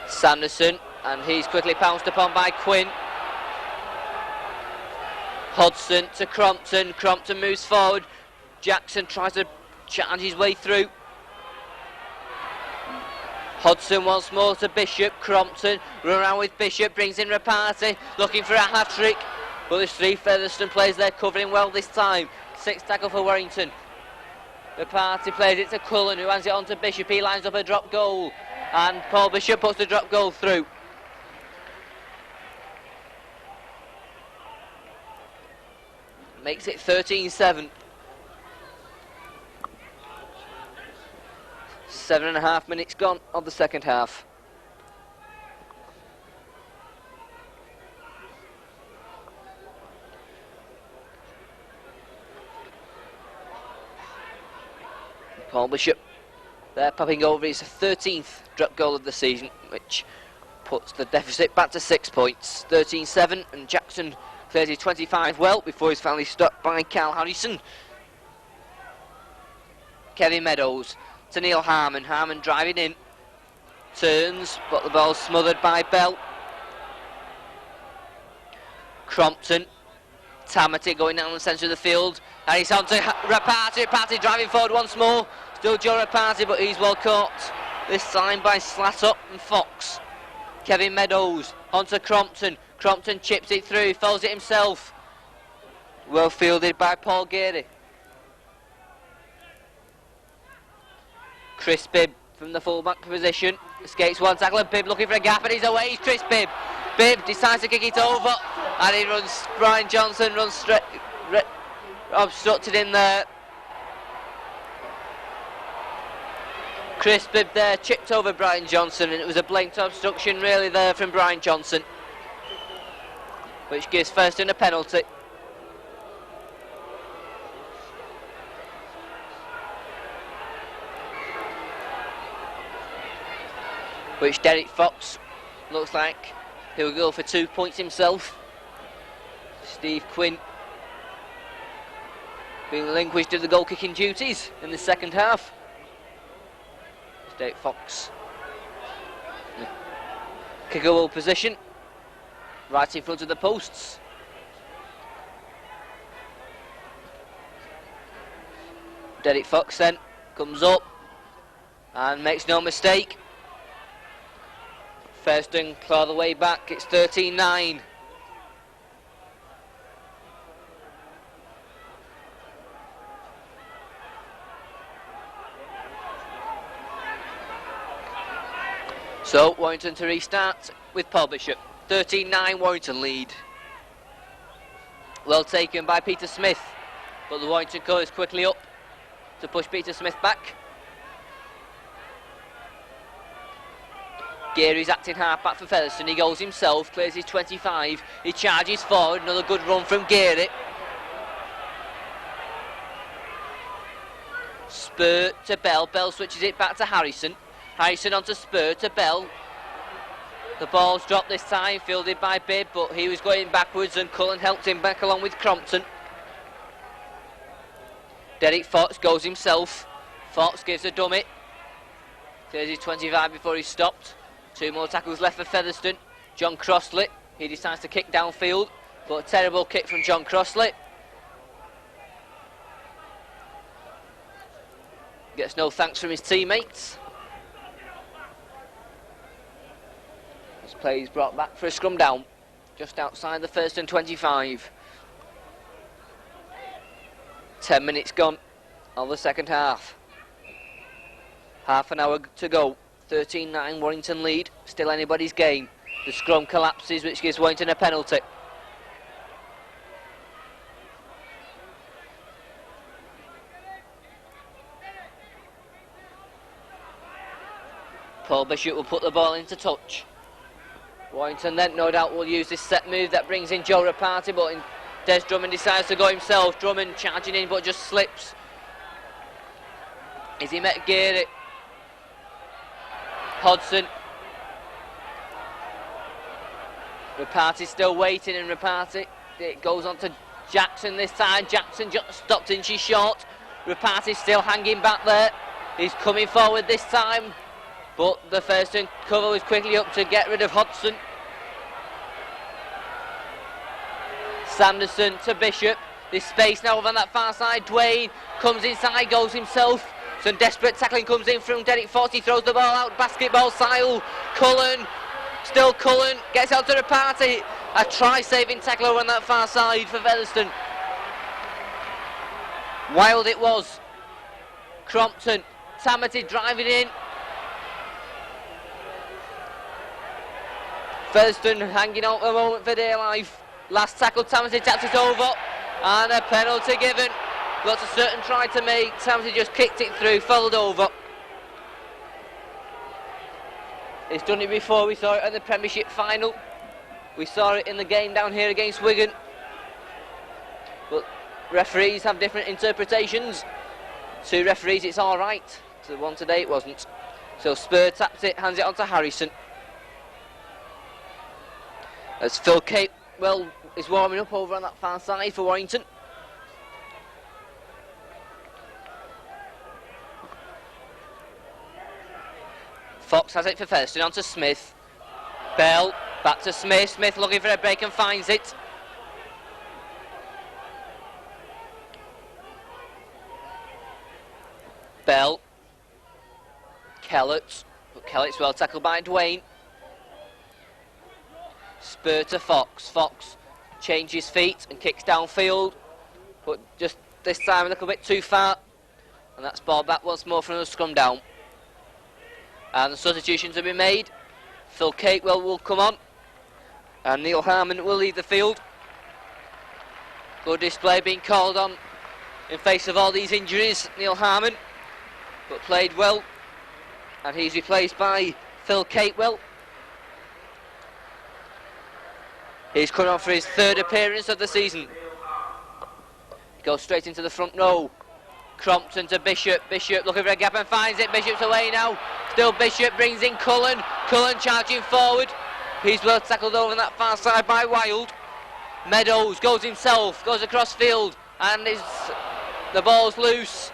Sanderson, and he's quickly pounced upon by Quinn. Hodgson to Crompton. Crompton moves forward. Jackson tries to charge his way through. Hodgson once more to Bishop. Crompton run around with Bishop, brings in Rapati, looking for a hat-trick. But there's 3 Featherstone players there covering well this time. 6 tackle for Warrington. Rapati plays it to Cullen, who hands it on to Bishop. He lines up a drop goal, and Paul Bishop puts the drop goal through. Makes it 13-7. 7.5 minutes gone of the second half. Paul Bishop there popping over his 13th drop goal of the season, which puts the deficit back to 6 points. 13-7, and Jackson clears his 25 well before he's finally stopped by Carl Harrison. Kevin Meadows to Neil Harmon. Harmon driving in, turns, but the ball's smothered by Bell. Crompton, Tamati going down the centre of the field, and he's on to Rapati. Rapati driving forward once more. Still Joe Rapati, but he's well caught this time by Slatter and Fox. Kevin Meadows onto Crompton. Crompton chips it through, he follows it himself. Well fielded by Paul Geary. Chris Bibb from the full-back position. Escapes one tackle, and Bibb looking for a gap, and he's away. He's Chris Bibb. Bibb decides to kick it over, and he runs. Brian Johnson runs straight, obstructed in there. Chris Bibb there chipped over Brian Johnson, and it was a blatant obstruction really there from Brian Johnson, which gives Featherstone a penalty. Which Derek Fox looks like he'll go for 2 points himself. Steve Quinn being relinquished of the goal kicking duties in the second half. Derek Fox, kick a goal position, right in front of the posts. Derek Fox then comes up and makes no mistake. Featherstone claw the way back, it's 13-9. So Warrington to restart with Paul Bishop. 13-9 Warrington lead. Well taken by Peter Smith, but the Warrington goal is quickly up to push Peter Smith back. Geary's acting half back for Featherstone. He goes himself, clears his 25. He charges forward, another good run from Geary. Spur to Bell. Bell switches it back to Harrison. Harrison onto Spur to Bell. The ball's dropped this time, fielded by Bibb, but he was going backwards and Cullen helped him back along with Crompton. Derek Fox goes himself. Fox gives a dummy. Clears his 25 before he's stopped. 2 more tackles left for Featherstone. John Crossley, he decides to kick downfield, but a terrible kick from John Crossley. Gets no thanks from his teammates. This play is brought back for a scrum down, just outside the first and 25. 10 minutes gone of the second half. Half an hour to go. 13-9 Warrington lead. Still anybody's game. The scrum collapses, which gives Warrington a penalty. Paul Bishop will put the ball into touch. Warrington then no doubt will use this set move that brings in Joe Rapati, but Des Drummond decides to go himself. Drummond charging in but just slips. Is he met Geary? Hodson. Rapati still waiting, and Rapati, it goes on to Jackson this time. Jackson just stopped inches short. Rapati still hanging back there. He's coming forward this time, but the first in cover was quickly up to get rid of Hodson. Sanderson to Bishop. This space now over on that far side. Dwayne comes inside, goes himself. Some desperate tackling comes in from Derek Foss. He throws the ball out. Basketball style. Cullen. Still Cullen. Gets out to the party. A try-saving tackle over on that far side for Featherstone. Wild it was. Crompton. Tamati driving in. Featherstone hanging out a moment for dear life. Last tackle, Tamati taps it over, and a penalty given. Got a certain try to make. Tamati just kicked it through, followed over. He's done it before. We saw it in the Premiership final. We saw it in the game down here against Wigan. But referees have different interpretations. 2 referees, it's all right. To the one today, it wasn't. So Spur taps it, hands it on to Harrison. As Phil Capewell is warming up over on that far side for Warrington. Fox has it for Featherstone, on to Smith. Bell, back to Smith. Smith looking for a break and finds it. Bell. Kellett. But Kellett's well tackled by Dwayne. Spur to Fox. Fox changes feet and kicks downfield, but just this time a little bit too far, and that's ball back once more from the scrum down. And the substitutions have been made. Phil Capewell will come on, and Neil Harmon will leave the field. Good display being called on in face of all these injuries, Neil Harmon, but played well, and he's replaced by Phil Capewell. He's coming on for his 3rd appearance of the season. Goes straight into the front row. Crompton to Bishop. Bishop looking for a gap and finds it. Bishop's away now. Still Bishop brings in Cullen. Cullen charging forward. He's well tackled over on that far side by Wild. Meadows goes himself, goes across field, and the ball's loose.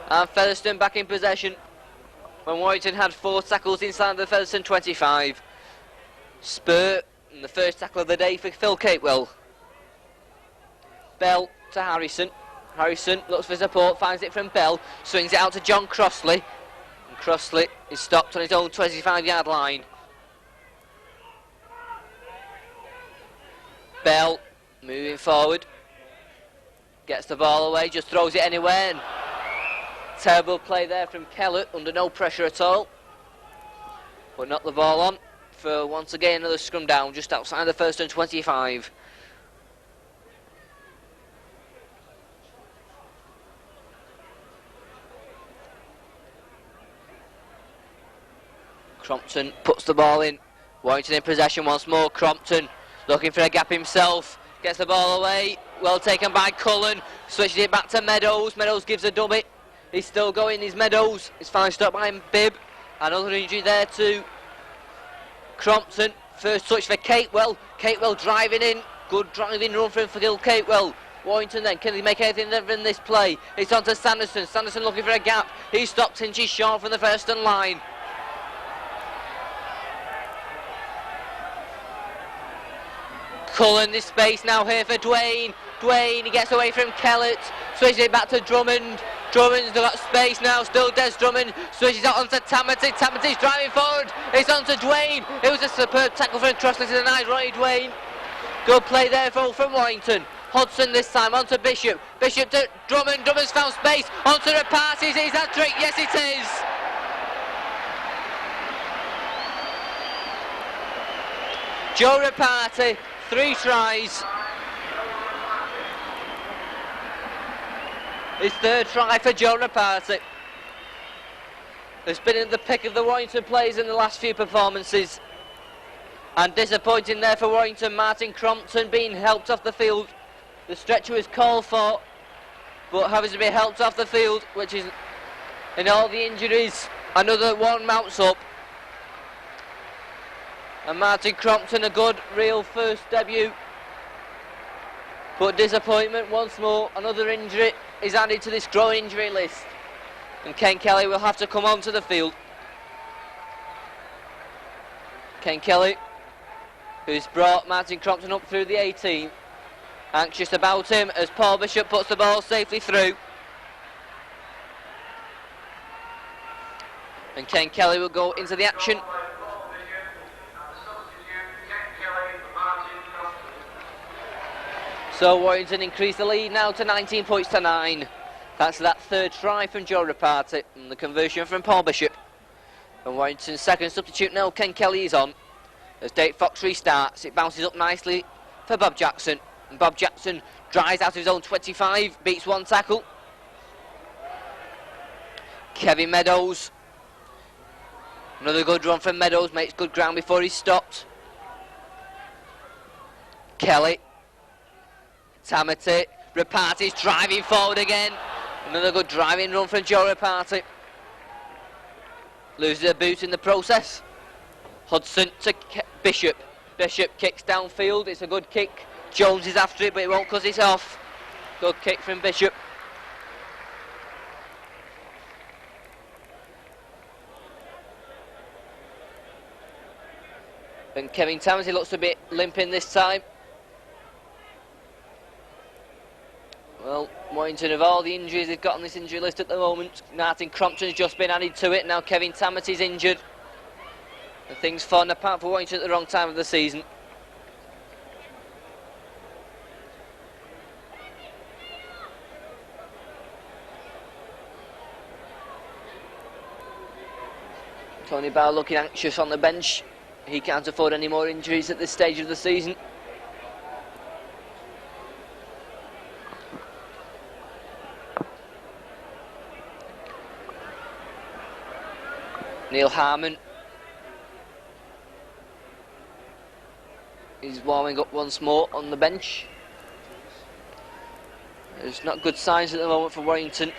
And Featherstone back in possession when Warrington had 4 tackles inside the Featherstone 25. Spur, and the first tackle of the day for Phil Capewell. Bell to Harrison. Harrison looks for support, finds it from Bell, swings it out to John Crossley. And Crossley is stopped on his own 25-yard line. Bell moving forward. Gets the ball away, just throws it anywhere. And terrible play there from Kellett, under no pressure at all. But not the ball on. For once again another scrum down just outside the first and 25. Crompton puts the ball in. Warrington in possession once more. Crompton looking for a gap himself. Gets the ball away. Well taken by Cullen. Switches it back to Meadows. Meadows gives a dummy. He's still going, his Meadows. It's finally stopped by Bibb. Another injury there too. Crompton, first touch for Capewell. Capewell driving in. Good driving run for Phil Capewell. Warrington then, can he make anything in this play? It's on to Sanderson. Sanderson looking for a gap. He stopped inches short from the Featherstone line. Cullen, this space now here for Dwayne. Dwayne, he gets away from Kellett, switches it back to Drummond. Drummond's got space now, still Des Drummond, switches it onto Tamati. Tamati's driving forward, it's onto Dwayne. It was a superb tackle from Crossley to the nice Ronnie Dwayne. Good play there from Warrington. Hodgson this time onto Bishop. Bishop to Drummond. Drummond's found space. Onto the pass. Is it that trick? Yes, it is. Joe Rapati, 3 tries. His 3rd try for Joe Rapati. Has been at the pick of the Warrington players in the last few performances. And disappointing there for Warrington. Martin Crompton being helped off the field. The stretcher was called for, but having to be helped off the field, which is, in all the injuries, another one mounts up. And Martin Crompton, a good, real first debut. But disappointment once more. Another injury is added to this growing injury list. And Ken Kelly will have to come onto the field. Ken Kelly, who's brought Martin Crompton up through the 18. Anxious about him as Paul Bishop puts the ball safely through. And Ken Kelly will go into the action. So Warrington increase the lead now to 19 points to 9. That's that 3rd try from Joe Rapati and the conversion from Paul Bishop. And Warrington's 2nd substitute now, Ken Kelly, is on. As Dave Fox restarts, it bounces up nicely for Bob Jackson. And Bob Jackson drives out of his own 25, beats one tackle. Kevin Meadows. Another good run from Meadows, makes good ground before he's stopped. Kelly. Tamati. Rapati's driving forward again. Another good driving run from Joe Rapati. Loses a boot in the process. Hudson to Bishop. Bishop kicks downfield, it's a good kick. Jones is after it, but it won't cut it off. Good kick from Bishop. And Kevin Tamati looks a bit limping this time. Well, Warrington, of all the injuries they've got on this injury list at the moment, Martin Crompton's just been added to it. Now Kevin Tamati's injured. And things falling apart for Warrington at the wrong time of the season. Tony Barr looking anxious on the bench. He can't afford any more injuries at this stage of the season. Neil Harmon is warming up once more on the bench. There's not good signs at the moment for Warrington.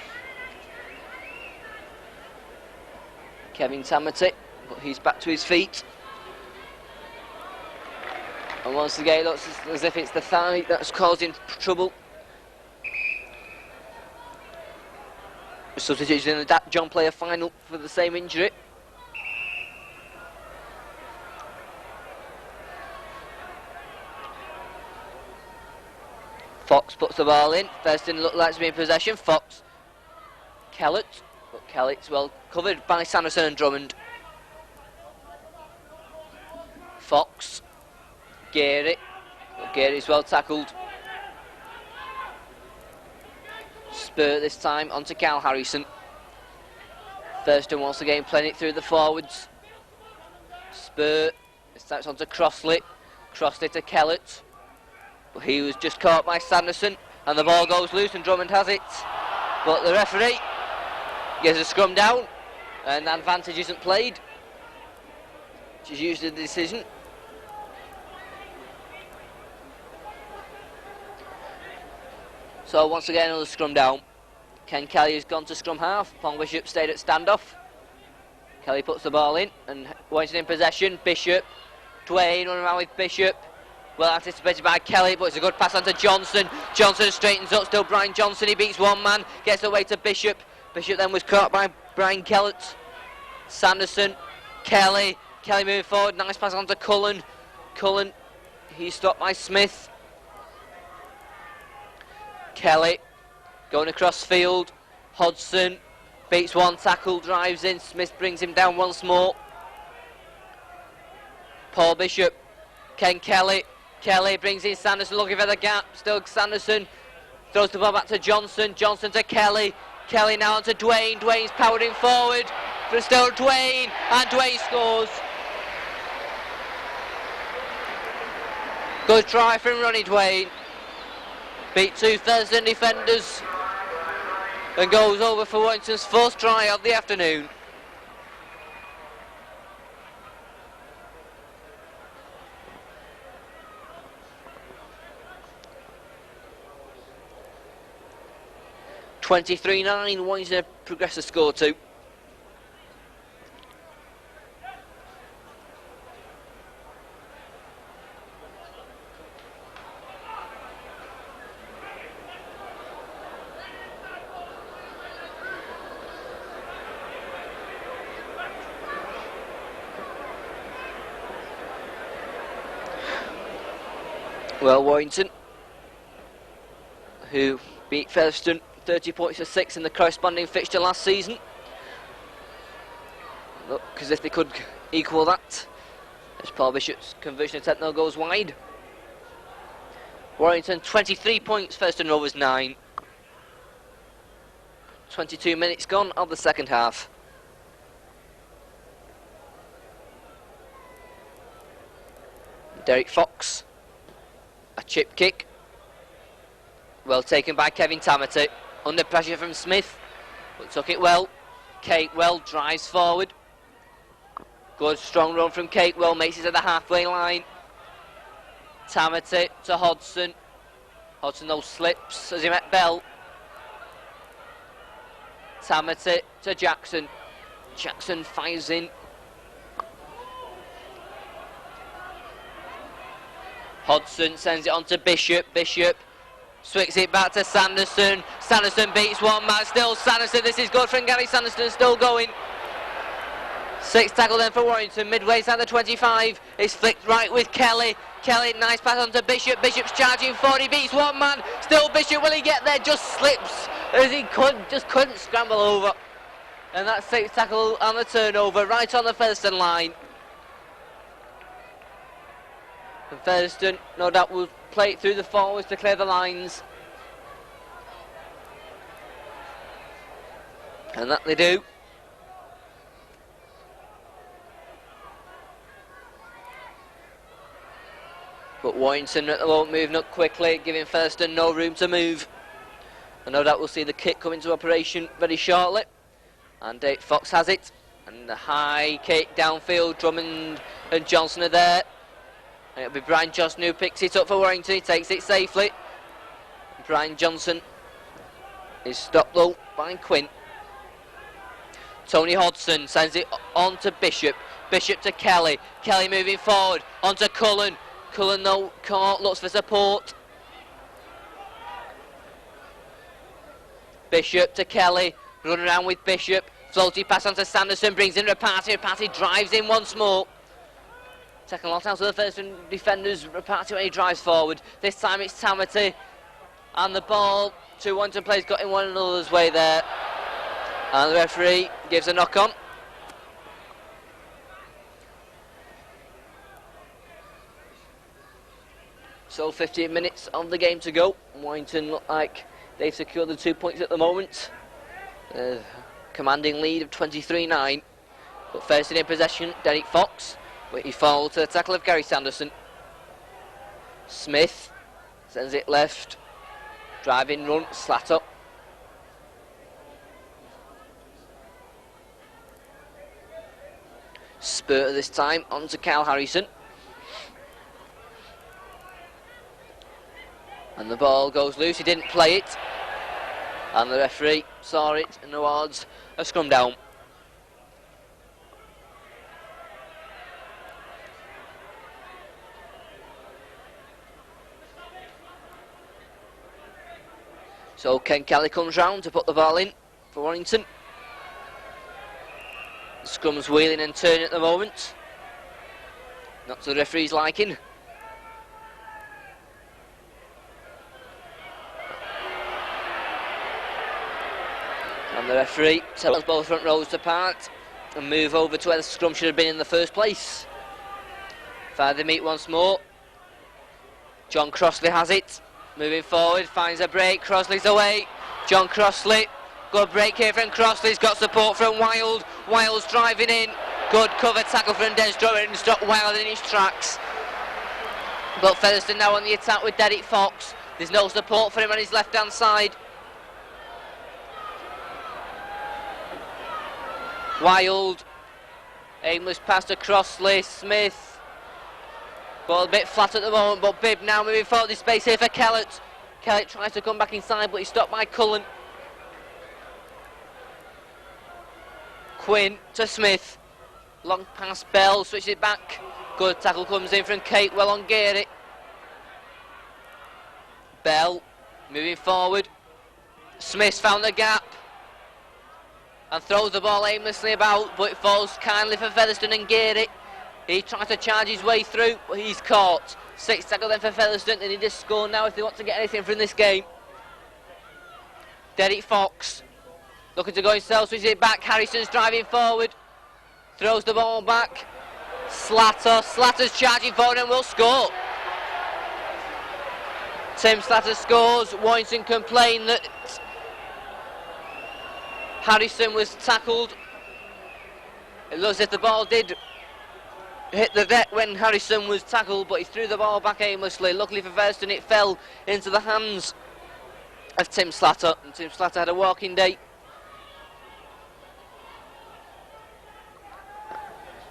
Kevin Tamati, but he's back to his feet. And once again it looks as if it's the thigh that's causing trouble. Substitution in the John Player final for the same injury. Fox puts the ball in. Featherstone looks like to be in possession. Fox. Kellett. But Kellett's well covered by Sanderson and Drummond. Fox. Geary. But Geary's well tackled. Spur this time onto Cal Harrison. Featherstone once again playing it through the forwards. Spur. This time it's onto Crossley. Crossley to Kellett. But he was just caught by Sanderson, and the ball goes loose and Drummond has it. But the referee gives a scrum down, and advantage isn't played, which is usually the decision. So once again another scrum down. Ken Kelly has gone to scrum half. Paul Bishop stayed at standoff. Kelly puts the ball in, and Warrington in possession. Bishop, Dwayne running around with Bishop. Well anticipated by Kelly, but it's a good pass on to Johnson. Johnson straightens up, still Brian Johnson, he beats one man, gets away to Bishop. Bishop then was caught by Brian Kellett. Sanderson, Kelly moving forward, nice pass on to Cullen. Cullen, he's stopped by Smith. Kelly going across field. Hodgson beats one tackle, drives in. Smith brings him down once more. Paul Bishop, Ken Kelly. Kelly brings in Sanderson looking for the gap. Still Sanderson throws the ball back to Johnson. Johnson to Kelly. Kelly now on to Dwayne. Dwayne's powering forward. But still Dwayne. And Dwayne scores. Good try from Ronnie Dwayne. Beat two Featherstone defenders. And goes over for Warrington's first try of the afternoon. (23-9), Warrington progress to score two. Well, Warrington, who beat Featherstone 30 points to 6 in the corresponding fixture last season. Look as if they could equal that, as Paul Bishop's conversion attempt now goes wide. Warrington 23 points, Featherstone Rovers 9. 22 minutes gone of the second half. Derek Fox, a chip kick, well taken by Kevin Tamati, under pressure from Smith, but took it well. Catewell drives forward, good strong run from Catewell, makes it to the halfway line. Tamati to Hodgson, Hodgson though slips as he met Bell. Tamati to Jackson, Jackson fires in. Hodgson sends it on to Bishop. Bishop swings it back to Sanderson. Sanderson beats one man. Still Sanderson. This is good from Gary Sanderson. Still going. Six tackle then for Warrington. Midway inside the 25. It's flicked right with Kelly. Kelly, nice pass on to Bishop. Bishop's charging forward. He beats one man. Still Bishop. Will he get there? Just slips as he couldn't scramble over. And that's six tackle on the turnover right on the Featherstone line. And Featherstone, no doubt, will play it through the forwards to clear the lines. And that they do. But Warrington at the moment moving up quickly, giving Featherstone no room to move. And no doubt we'll see the kick come into operation very shortly. And Dave Fox has it. And the high kick downfield, Drummond and Johnson are there. And it'll be Brian Johnson who picks it up for Warrington. He takes it safely. Brian Johnson is stopped though by Quinn. Tony Hodgson sends it on to Bishop. Bishop to Kelly. Kelly moving forward on to Cullen. Cullen though caught, looks for support. Bishop to Kelly. Run around with Bishop. Floaty pass on to Sanderson. Brings in Rapati. Rapati drives in once more. Second lot out of the first defenders, Rapati when he drives forward. This time it's Tamati. And the ball, two Warrington players got in one another's way there. And the referee gives a knock on. So 15 minutes of the game to go. Warrington look like they've secured the 2 points at the moment. Commanding lead of 23-9. But first in possession, Derek Fox. But he falls to the tackle of Gary Sanderson. Smith sends it left. Driving run, slat up. Spurter this time on to Kyle Harrison. And the ball goes loose, he didn't play it. And the referee saw it and awards a scrum down. So Ken Kelly comes round to put the ball in for Warrington. The scrum's wheeling and turning at the moment. Not to the referee's liking. the referee tells both front rows to part and move over to where the scrum should have been in the first place. Fire the meet once more. John Crossley has it. Moving forward, finds a break. Crossley's away. John Crossley. Good break here from Crossley. He's got support from Wild. Wild's driving in. Good cover tackle from Desdrower and stop Wild in his tracks. But Featherstone now on the attack with Derek Fox. There's no support for him on his left hand side. Wild. Aimless pass to Crossley. Smith. Ball a bit flat at the moment, but Bibb now moving forward. This space here for Kellett. Kellett tries to come back inside, but he's stopped by Cullen. Quinn to Smith. Long pass, Bell switches it back. Good tackle comes in from Catewell on Geary. Bell moving forward. Smith's found the gap and throws the ball aimlessly about, but it falls kindly for Featherstone and Geary. He tries to charge his way through, but he's caught. 6 tackle then for Featherstone. They need to score now if they want to get anything from this game. Derek Fox looking to go himself, switches it back. Harrison's driving forward. Throws the ball back. Slatter's charging forward and will score. Tim Slatter scores. Warrington complain that Harrison was tackled. It looks as if the ball did hit the deck when Harrison was tackled, but he threw the ball back aimlessly. Luckily for Featherstone, it fell into the hands of Tim Slatter, and Tim Slatter had a walking day.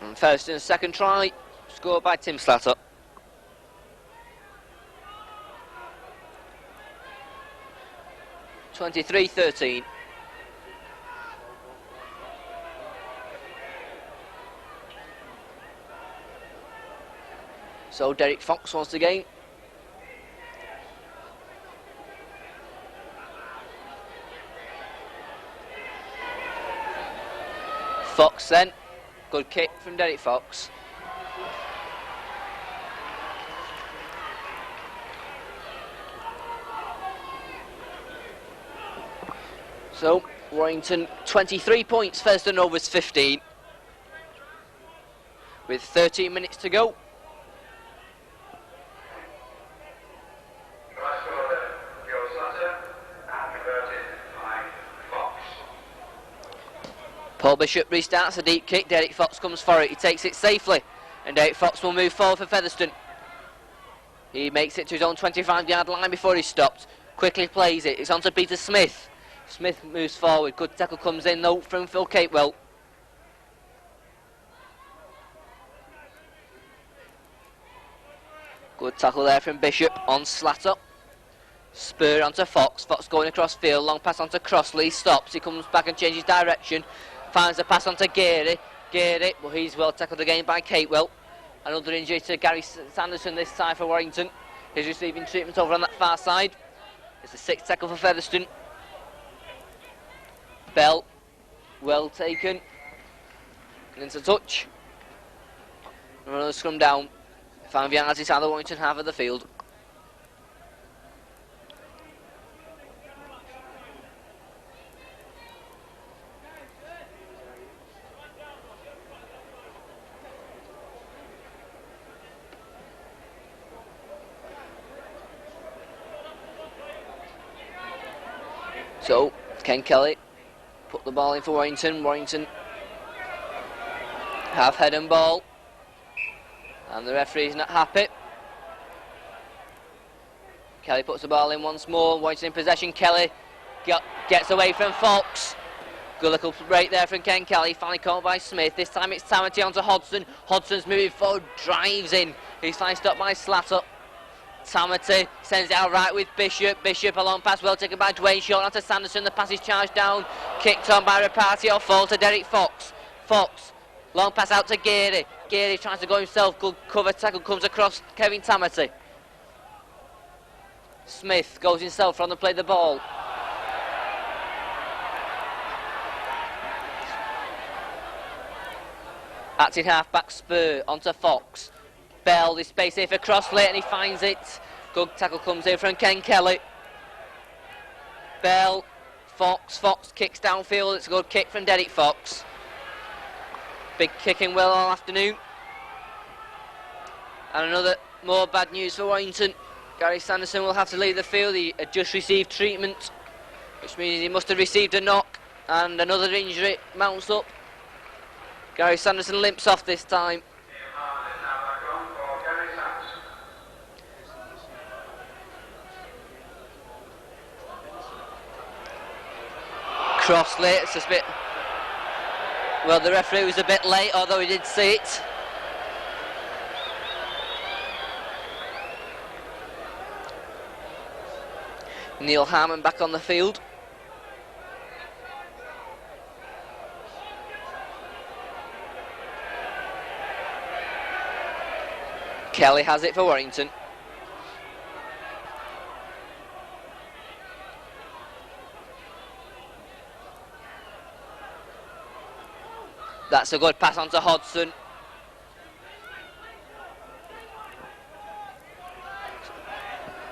And Featherstone's second try, scored by Tim Slatter. (23-13). So Derek Fox once again. Fox then. Good kick from Derek Fox. So Warrington 23 points, Featherstone Rovers 15. With 13 minutes to go. Paul Bishop restarts a deep kick. Derek Fox comes for it. He takes it safely. And Derek Fox will move forward for Featherstone. He makes it to his own 25-yard line before he's stopped. Quickly plays it. It's on to Peter Smith. Smith moves forward. Good tackle comes in though from Phil Catewell. Good tackle there from Bishop on Slatter. Spur onto Fox. Fox going across field. Long pass onto Crossley. He stops. He comes back and changes direction. Finds a pass onto Geary. Geary, but he's well tackled again by Catewell. Another injury to Gary Sanderson this time for Warrington. He's receiving treatment over on that far side. It's a 6th tackle for Featherstone. Bell, well taken. And into touch. And another scrum down. 5 yards inside the Warrington half of the field. So, Ken Kelly put the ball in for Warrington. Warrington have head and ball. And the referee's not happy. Kelly puts the ball in once more. Warrington in possession. Kelly gets away from Fox. Good little break there from Ken Kelly. Finally caught by Smith. This time it's Tamati onto Hodgson. Hodgson's moving forward, drives in. He's finally stopped by Slatter. Tamati sends it out right with Bishop. Bishop a long pass well taken by Dwayne Short onto Sanderson. The pass is charged down. Kicked on by Repartio. Fall to Derek Fox. Fox. Long pass out to Geary. Geary tries to go himself. Good cover tackle comes across Kevin Tamati. Smith goes himself from the play the ball. Acting half-back Spur onto Fox. Bell, this space here for Crossley and he finds it. Good tackle comes in from Ken Kelly. Bell Fox kicks downfield. It's a good kick from Derek Fox. Big kicking well all afternoon. And another more bad news for Warrington. Gary Sanderson will have to leave the field. He had just received treatment, which means he must have received a knock, and another injury mounts up. Gary Sanderson limps off this time. Crossley, it's just a bit... Well, the referee was a bit late, although he did see it. Neil Harmon back on the field. Kelly has it for Warrington. That's a good pass on to Hodgson.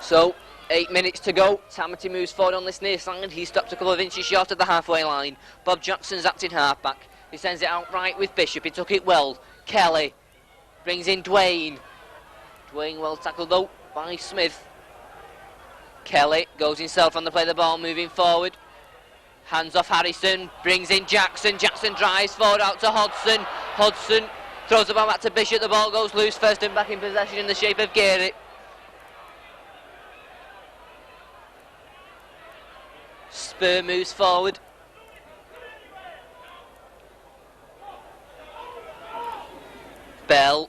So, 8 minutes to go. Tamati moves forward on this near side. He stopped a couple of inches short of the halfway line. Bob Jackson's acting halfback. He sends it out right with Bishop. He took it well. Kelly brings in Dwayne. Dwayne well tackled though by Smith. Kelly goes himself on the play of the ball, moving forward. Hands off Harrison, brings in Jackson. Jackson drives forward out to Hodgson. Hodgson throws the ball back to Bishop. The ball goes loose. First and back in possession in the shape of Geary. Spur moves forward. Bell.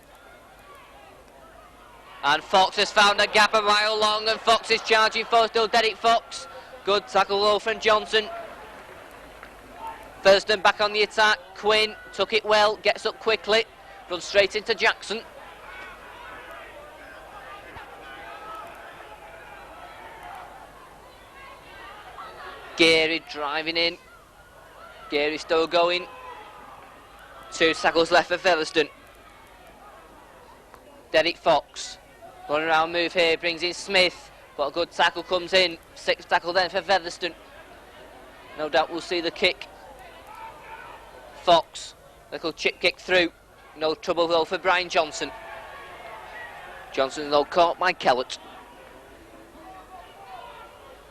And Fox has found a gap a mile long, and Fox is charging for still Derek Fox. Good tackle low from Johnson. First and back on the attack. Quinn took it well, gets up quickly, runs straight into Jackson. Geary driving in. Geary still going. 2 tackles left for Featherstone. Derek Fox. Going around move here, brings in Smith, but a good tackle comes in. 6th tackle then for Featherstone. No doubt we'll see the kick. Fox, little chip kick through. No trouble though for Brian Johnson. Johnson though caught by Kellett.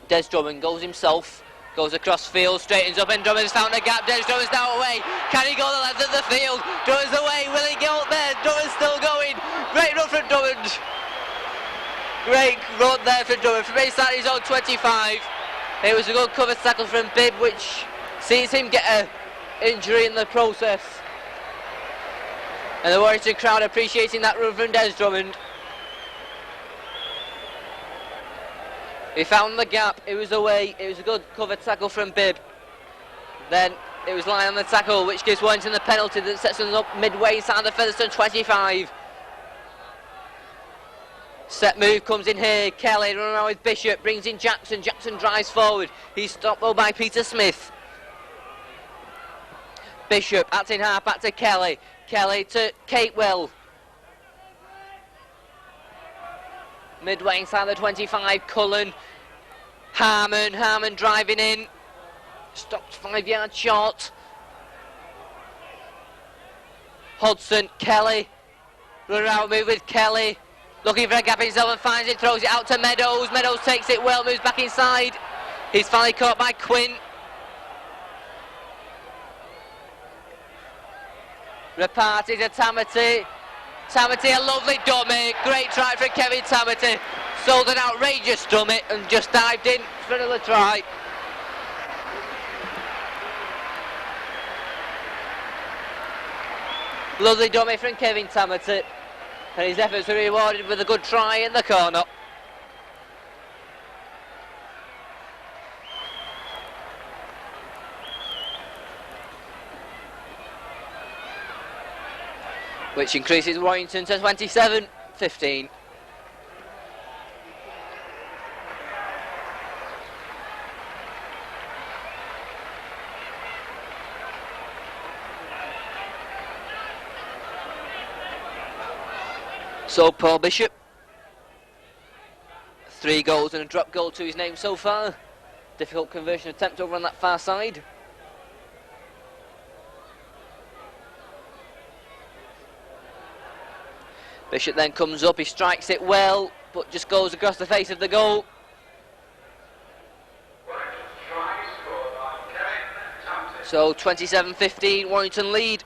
Des Drummond goes himself. Goes across field, straightens up, and Drummond's found a gap. Des Drummond's now away. Can he go the length of the field? Drummond's away. Will he go up there? Drummond's still going. Great run from Drummond. Great run there from Drummond. From inside his own 25. It was a good cover tackle from Bibb, which sees him get an injury in the process. And the Warrington crowd appreciating that run from Des Drummond. He found the gap, it was away, it was a good cover tackle from Bibb. Then it was lying on the tackle, which gives Warrington the penalty that sets them up midway inside the Featherstone 25. Set move comes in here, Kelly running around with Bishop, brings in Jackson. Jackson drives forward, he's stopped though by Peter Smith. Bishop acting half back to Kelly. Kelly to Catewell. Midway inside the 25, Cullen. Harmon driving in. Stopped 5 yards short. Hodgson, Kelly. Run around move with Kelly. Looking for a gap himself and finds it, throws it out to Meadows. Meadows takes it well, moves back inside. He's finally caught by Quinn. Reparty to Tamati. Tamati, a lovely dummy. Great try from Kevin Tamati. Sold an outrageous dummy and just dived in for another try. Lovely dummy from Kevin Tamati. And his efforts were rewarded with a good try in the corner. Which increases Warrington to 27-15. So Paul Bishop, 3 goals and a drop goal to his name so far. Difficult conversion attempt over on that far side. Bishop then comes up, he strikes it well, but just goes across the face of the goal. So 27-15, Warrington lead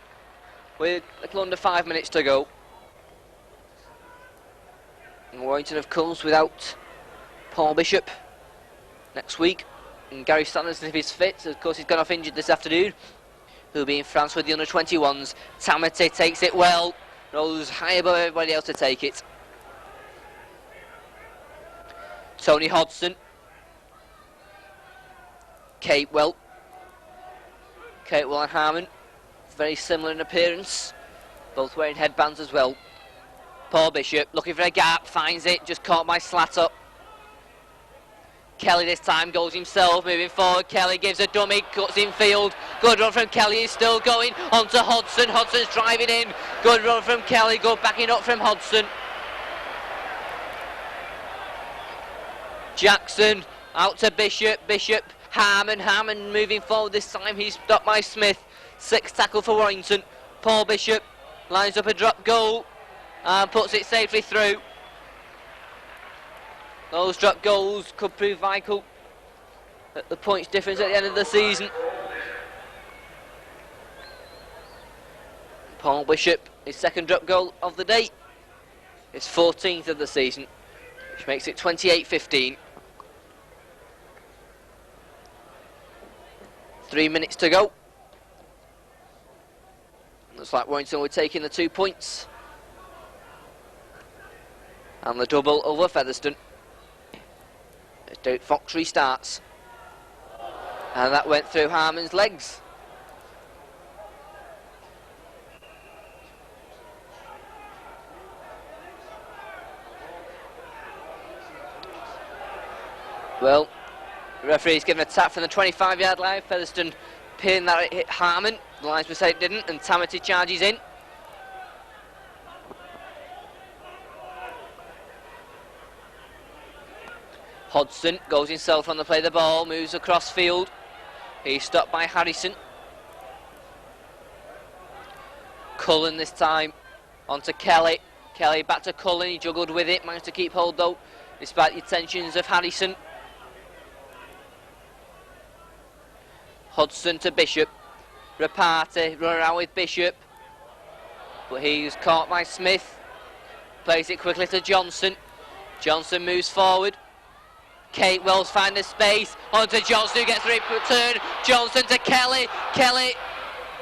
with a little under 5 minutes to go. And Warrington, of course, without Paul Bishop next week. And Gary Sanderson, if he's fit, of course he's gone off injured this afternoon. He'll be in France with the under-21s. Tamati takes it well, rolls high above everybody else to take it. Tony Hodgson. Capewell and Harmon, very similar in appearance, both wearing headbands as well. Paul Bishop looking for a gap, finds it, just caught by Slatter. Kelly this time goes himself, moving forward. Kelly gives a dummy, cuts in field. Good run from Kelly, he's still going on to Hodgson. Hodgson's driving in. Good run from Kelly, good backing up from Hodgson. Jackson out to Bishop. Harmon moving forward this time, he's stopped by Smith. 6th tackle for Warrington. Paul Bishop lines up a drop goal and puts it safely through. Those drop goals could prove vital at the points difference at the end of the season. Paul Bishop, his 2nd drop goal of the day, his 14th of the season, which makes it 28-15. 3 minutes to go. Looks like Warrington will be taking the 2 points. And the double over Featherstone. As Derek Fox restarts. And that went through Harmon's legs. Well, the referee's given a tap from the 25-yard line. Featherstone pinning that it hit Harmon. The linesman said it didn't, and Tamati charges in. Hodgson goes himself on the play of the ball, moves across field. He's stopped by Harrison. Cullen this time, onto Kelly. Kelly back to Cullen, he juggled with it, managed to keep hold though, despite the attentions of Harrison. Hodgson to Bishop. Rapati run around with Bishop, but he's caught by Smith. Plays it quickly to Johnson. Johnson moves forward. Kate Wells finds a space. Onto Johnson, who gets the return. Johnson to Kelly. Kelly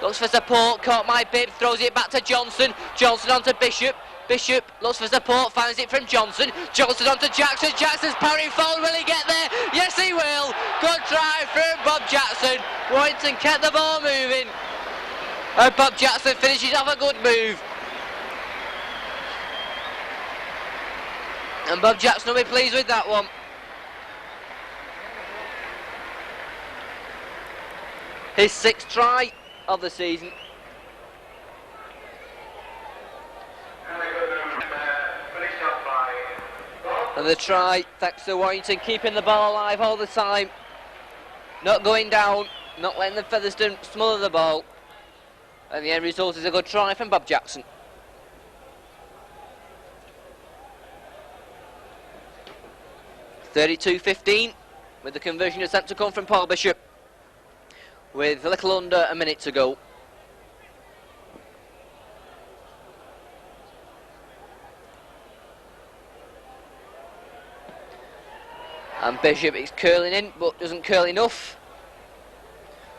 looks for support, caught by Bibb, throws it back to Johnson. Johnson onto Bishop. Bishop looks for support, finds it from Johnson. Johnson onto Jackson. Jackson's parrying forward. Will he get there? Yes, he will. Good try from Bob Jackson. Warrington kept the ball moving. And Bob Jackson finishes off a good move. And Bob Jackson will be pleased with that one. His 6th try of the season. And the try, thanks to Warrington, keeping the ball alive all the time. Not going down, not letting the Featherstone smother the ball. And the end result is a good try from Bob Jackson. (32-15) with the conversion attempt to come from Paul Bishop, with a little under a minute to go. And Bishop is curling in, but doesn't curl enough.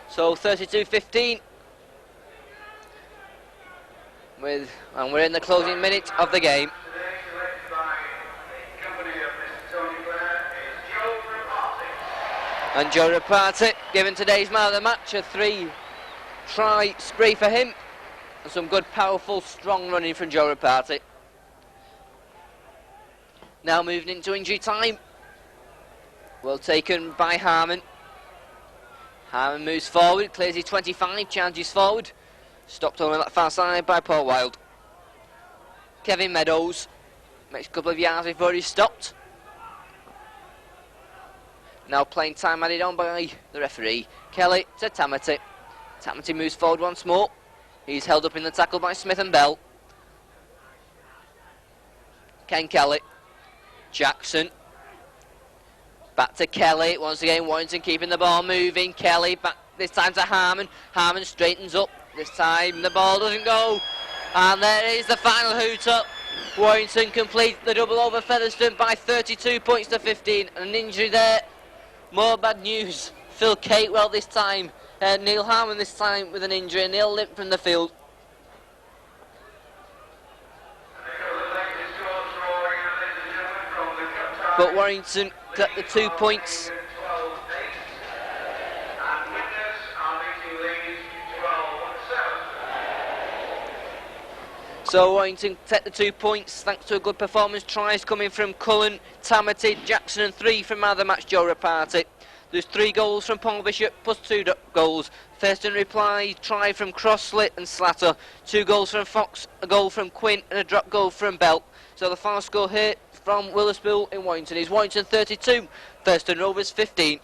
So 32-15. And we're in the closing minute of the game. And Joe Rapati given today's man of the match, a 3-try spree for him. And some good, powerful, strong running from Joe Rapati. Now moving into injury time. Well taken by Harmon. Harmon moves forward, clears his 25, charges forward. Stopped on that far side by Paul Wild. Kevin Meadows makes a couple of yards before he's stopped. Now playing time added on by the referee. Kelly to Tamati. Tamati moves forward once more. He's held up in the tackle by Smith and Bell. Ken Kelly. Jackson. Back to Kelly. Once again, Warrington keeping the ball moving. Kelly back this time to Harmon. Harmon straightens up. This time the ball doesn't go. And there is the final hoot up. Warrington complete the double over Featherstone by 32 points to 15. And an injury there. More bad news. Phil Catewell this time. Neil Harmon this time with an injury. Neil limped from the field. But Warrington got the 2 points. So Warrington take the 2 points thanks to a good performance. Tries coming from Cullen, Tamati, Jackson and 3 from man of the match Joe Rapati. There's 3 goals from Paul Bishop plus 2 goals. First in reply, try from Crossley and Slatter. 2 goals from Fox, a goal from Quinn and a drop goal from Bell. So the final score here from Willispool in Warrington is Warrington 32, Featherstone Rovers 15.